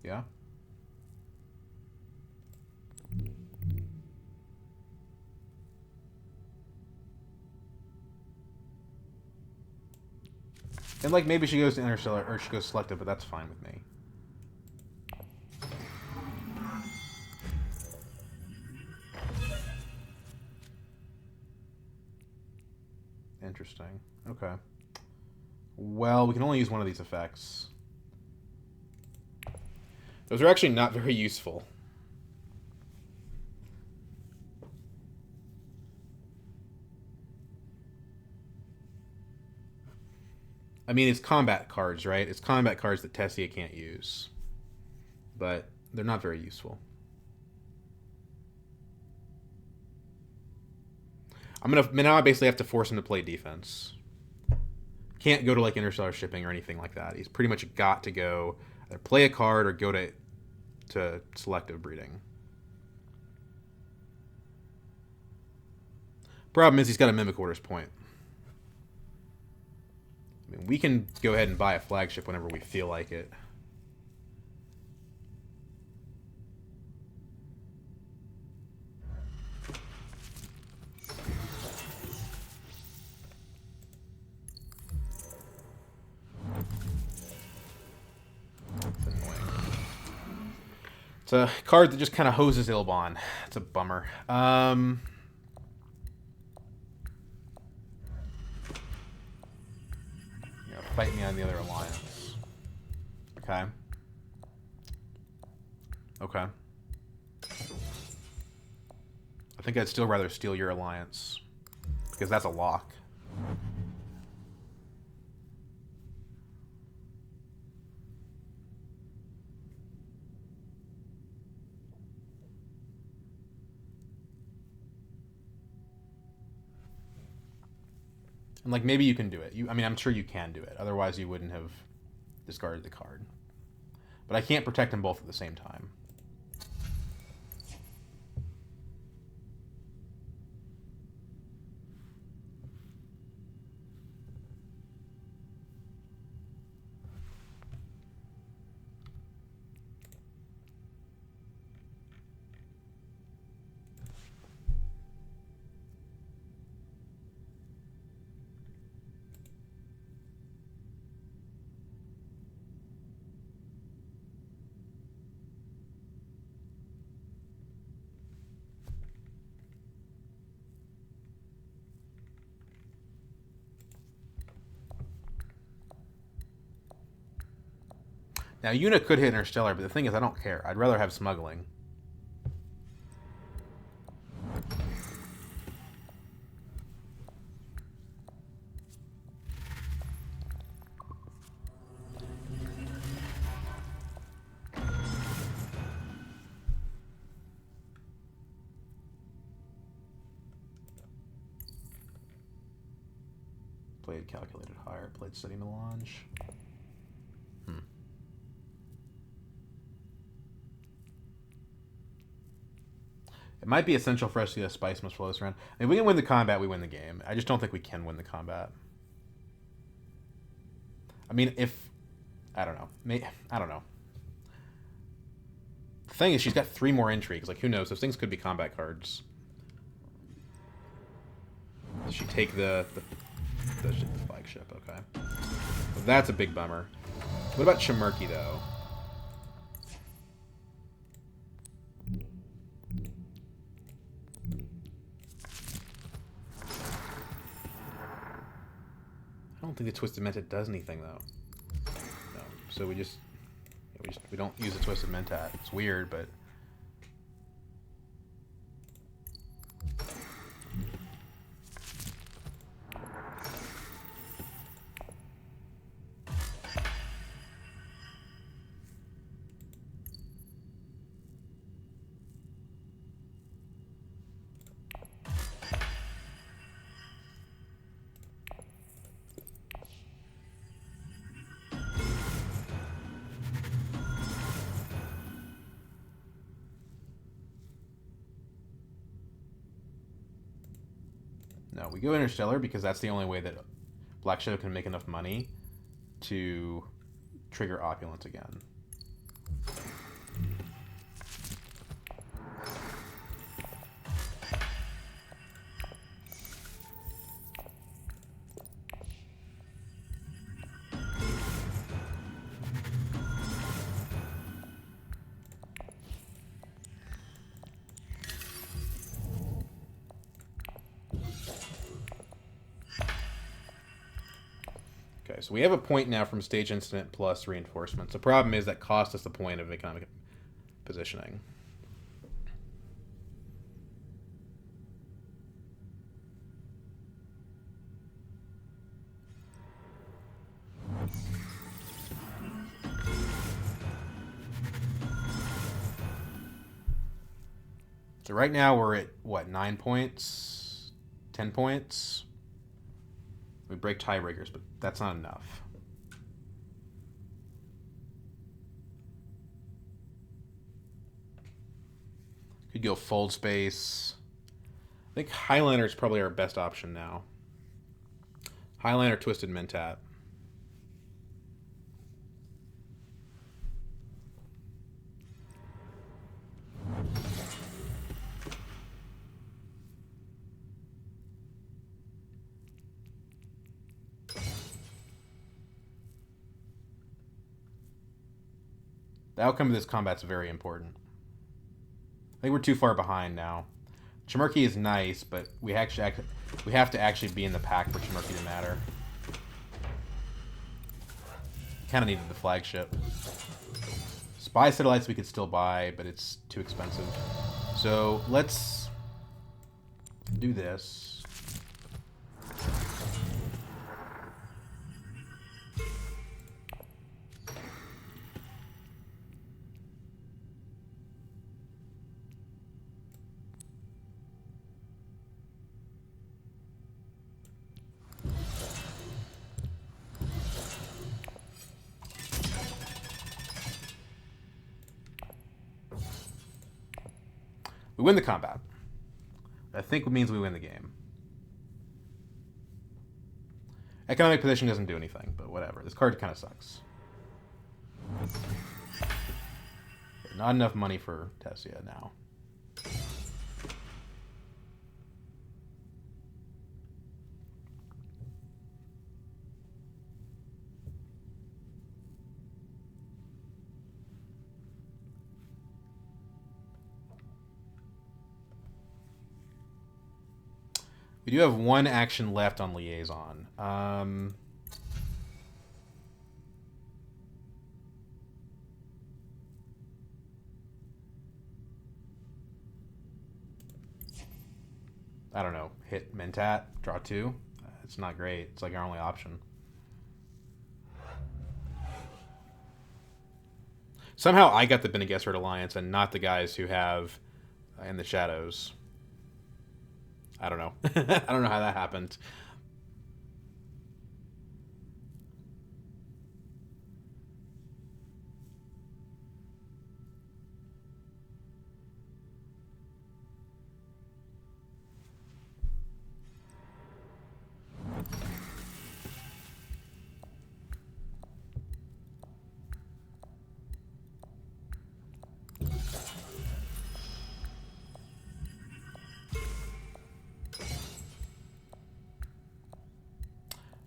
Yeah. And like maybe she goes to Interstellar or she goes Selective, but that's fine with me. Interesting. Okay. Well, we can only use one of these effects. Those are actually not very useful. I mean, it's combat cards, right? It's combat cards that Tessia can't use. But they're not very useful. Now I basically have to force him to play defense. Can't go to like Interstellar Shipping or anything like that. He's pretty much got to go either play a card or go to Selective Breeding. Problem is he's got a Mimic Order's point. I mean, we can go ahead and buy a flagship whenever we feel like it. It's a card that just kind of hoses Ilbon. It's a bummer. Fight me on the other alliance. Okay. Okay. I think I'd still rather steal your alliance. Because that's a lock. And, like, maybe you can do it. I mean, I'm sure you can do it. Otherwise, you wouldn't have discarded the card. But I can't protect them both at the same time. Now, Yuna could hit Interstellar, but the thing is, I don't care. I'd rather have Smuggling. Played Calculated Higher. Played Steady Melange. It might be essential for us to get a Spice Must Flow this round. I mean, we can win the combat, we win the game. I just don't think we can win the combat. I mean, if... I don't know. I don't know. The thing is, she's got 3 more intrigues. Like, who knows? Those things could be combat cards. Does she take the flagship? Okay. Well, that's a big bummer. What about Shimurki, though? I don't think the Twisted Mentat does anything, though. No. So we don't use the Twisted Mentat. It's weird, but... No, we go Interstellar because that's the only way that Black Shadow can make enough money to trigger Opulence again. Okay, so we have a point now from stage incident plus reinforcements. The problem is that cost us the point of economic positioning. So right now we're at, what, 9 points? 10 points? We break tiebreakers, but that's not enough. Could go Fold Space. I think Highliner is probably our best option now. Highliner, Twisted Mentat. The outcome of this combat's very important. I think we're too far behind now. Chimerky is nice, but we have to actually be in the pack for Chimerky to matter. Kind of needed the flagship. Spy satellites we could still buy, but it's too expensive. So let's do this. We win the combat. I think it means we win the game. Economic position doesn't do anything, but whatever. This card kind of sucks. Not enough money for Tessia now. We do have one action left on Liaison. I don't know. Hit Mentat, draw 2. It's not great. It's like our only option. Somehow I got the Bene Gesserit Alliance and not the guys who have in the Shadows. I don't know. I don't know how that happened.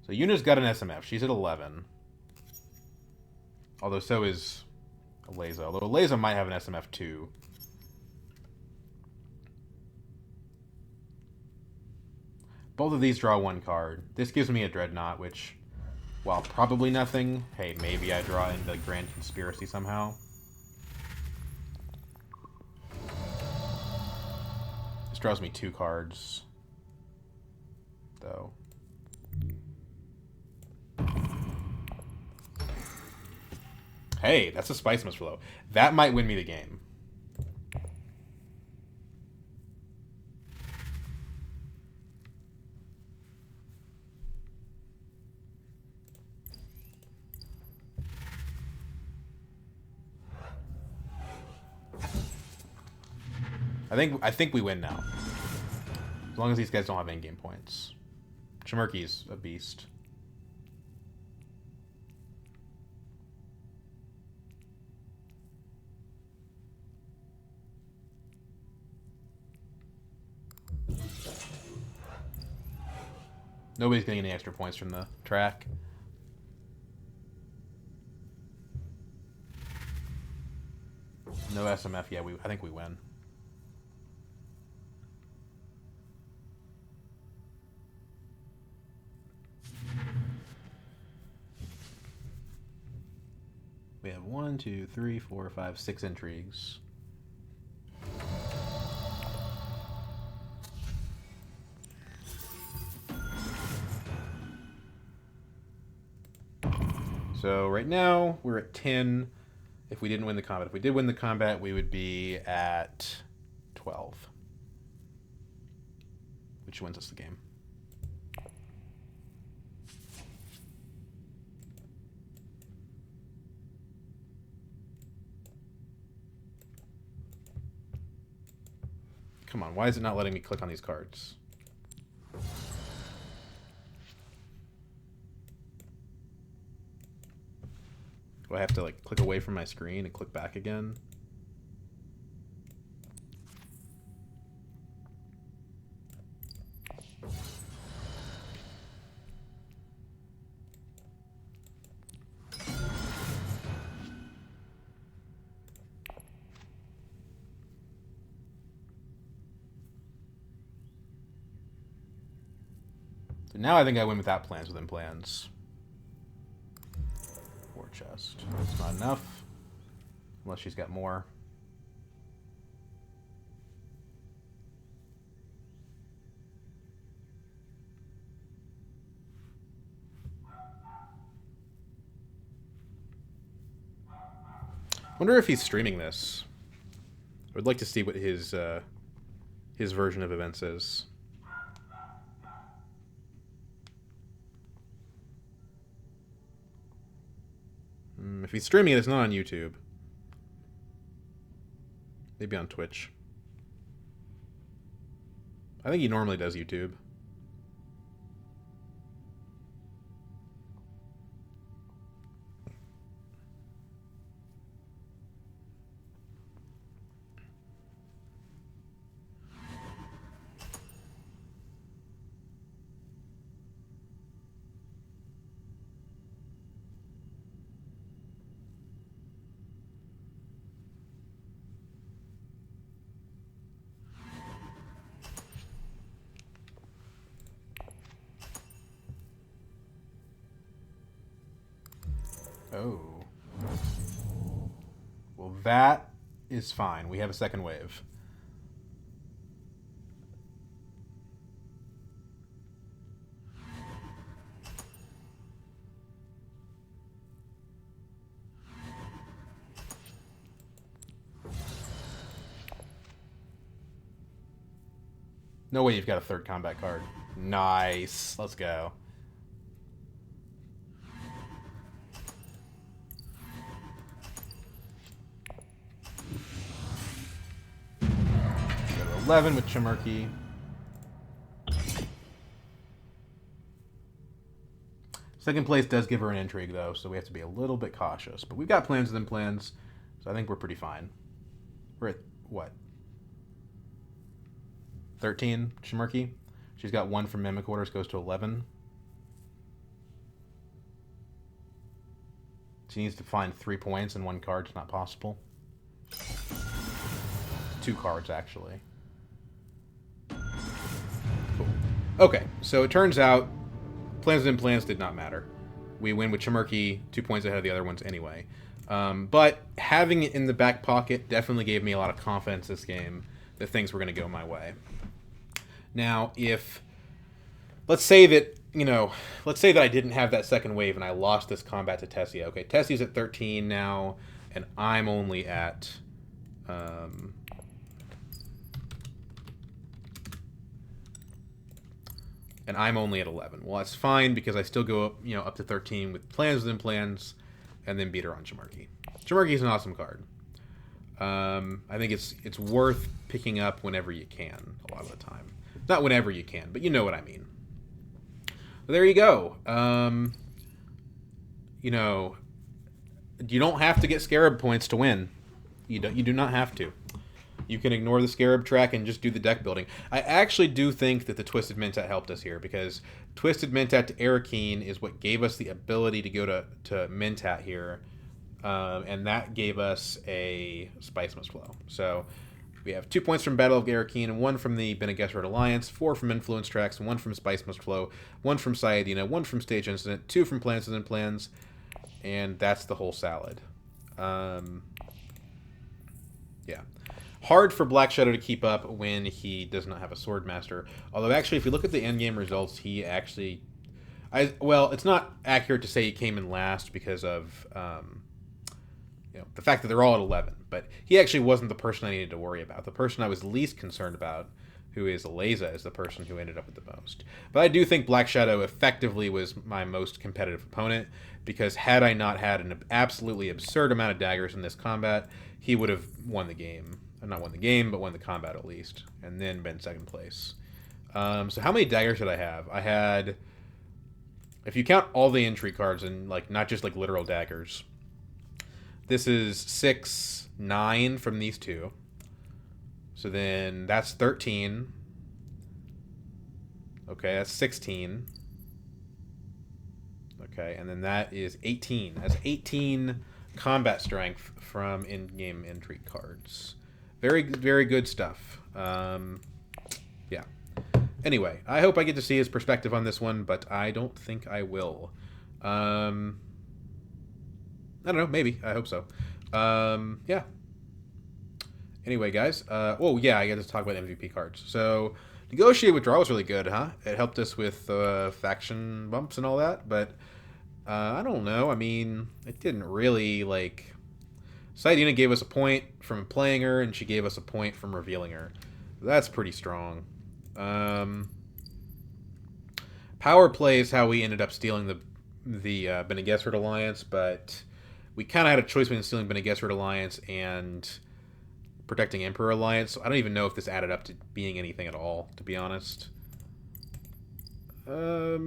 So Yuna's got an SMF. She's at 11. Although so is Aleza. Although Aleza might have an SMF too. Both of these draw 1 card. This gives me a Dreadnought, which, while probably nothing, hey, maybe I draw in the Grand Conspiracy somehow. This draws me 2 cards, though. Hey, that's a Spice Mist Flow. That might win me the game. I think we win now. As long as these guys don't have in-game points. Chimurky's a beast. Nobody's getting any extra points from the track. No SMF. Yeah, I think we win. We have 1, 2, 3, 4, 5, 6 intrigues. So right now we're at 10 if we didn't win the combat. If we did win the combat, we would be at 12, which wins us the game. Come on, why is it not letting me click on these cards? Do I have to like click away from my screen and click back again? So now I think I win without plans within plans. War chest. That's not enough. Unless she's got more. Wonder if he's streaming this. I would like to see what his version of events is. If he's streaming it, it's not on YouTube. Maybe on Twitch. I think he normally does YouTube. Oh. Well, that is fine. We have a second wave. No way you've got a third combat card. Nice. Let's go. Go to 11 with Chimurky. Second place does give her an intrigue, though, so we have to be a little bit cautious. But we've got plans within plans, so I think we're pretty fine. We're at, what? 13, Chimurky. She's got 1 from Mimic Orders, goes to 11. She needs to find 3 points, and 1 card's not possible. 2 cards, actually. Cool. Okay, so it turns out plans within plans did not matter. We win with Chimurky 2 points ahead of the other ones anyway. But having it in the back pocket definitely gave me a lot of confidence this game that things were going to go my way. Now, if... Let's say that, let's say that I didn't have that second wave and I lost this combat to Tessia. Okay, Tessia's at 13 now, and I'm only at... and I'm only at 11. Well, that's fine because I still go up, up to 13 with plans within plans, and then beat her on Chimurky. Chimurky's an awesome card. I think it's worth picking up whenever you can, a lot of the time. Not whenever you can, but you know what I mean. There you go. You know, you don't have to get Scarab points to win. You do not have to. You can ignore the Scarab track and just do the deck building. I actually do think that the Twisted Mentat helped us here, because Twisted Mentat to Arakeen is what gave us the ability to go to Mentat here. And that gave us a Spice Must Flow. So we have 2 points from Battle of Arakeen, 1 from the Bene Gesserit Alliance, 4 from Influence Tracks, 1 from Spice Must Flow, 1 from Sayadina, 1 from Stage Incident, 2 from Plans and Plans, and that's the whole salad. Yeah. Hard for Black Shadow to keep up when he does not have a Swordmaster. Although, actually, if you look at the endgame results, he actually... well, it's not accurate to say he came in last because of the fact that they're all at 11. But he actually wasn't the person I needed to worry about. The person I was least concerned about, who is Aleza, is the person who ended up with the most. But I do think Black Shadow effectively was my most competitive opponent, because had I not had an absolutely absurd amount of daggers in this combat, he would have won the game. Not won the game, but won the combat at least, and then been second place. So how many daggers did I have? I had, if you count all the entry cards and not just literal daggers, this is 6, 9 from these two. So then that's 13. Okay, that's 16. Okay, and then that is 18. That's 18 combat strength from in-game entry cards. Very, very good stuff. Yeah. Anyway, I hope I get to see his perspective on this one, but I don't think I will. I don't know. Maybe. I hope so. Yeah. Anyway, guys. Oh, yeah, I got to talk about MVP cards. So, Negotiate Withdrawal was really good, huh? It helped us with faction bumps and all that, but I don't know. I mean, it didn't really, Sayadina gave us a point from playing her, and she gave us a point from revealing her. That's pretty strong. Power play is how we ended up stealing the Bene Gesserit Alliance, but we kind of had a choice between stealing Bene Gesserit Alliance and protecting Emperor Alliance. So I don't even know if this added up to being anything at all, to be honest. I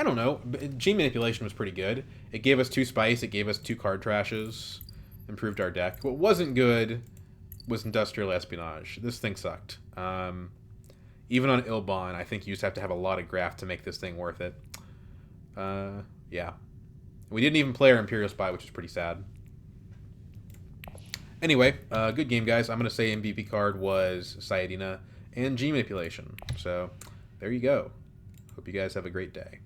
don't know. Gene Manipulation was pretty good. It gave us 2 spice. It gave us 2 card trashes. Improved our deck. What wasn't good was Industrial Espionage. This thing sucked. Even on Ilbon, I think you just have to have a lot of graft to make this thing worth it. Yeah. We didn't even play our Imperial Spy, which is pretty sad. Anyway, good game, guys. I'm going to say MVP card was Sayadina and Gene Manipulation. So, there you go. Hope you guys have a great day.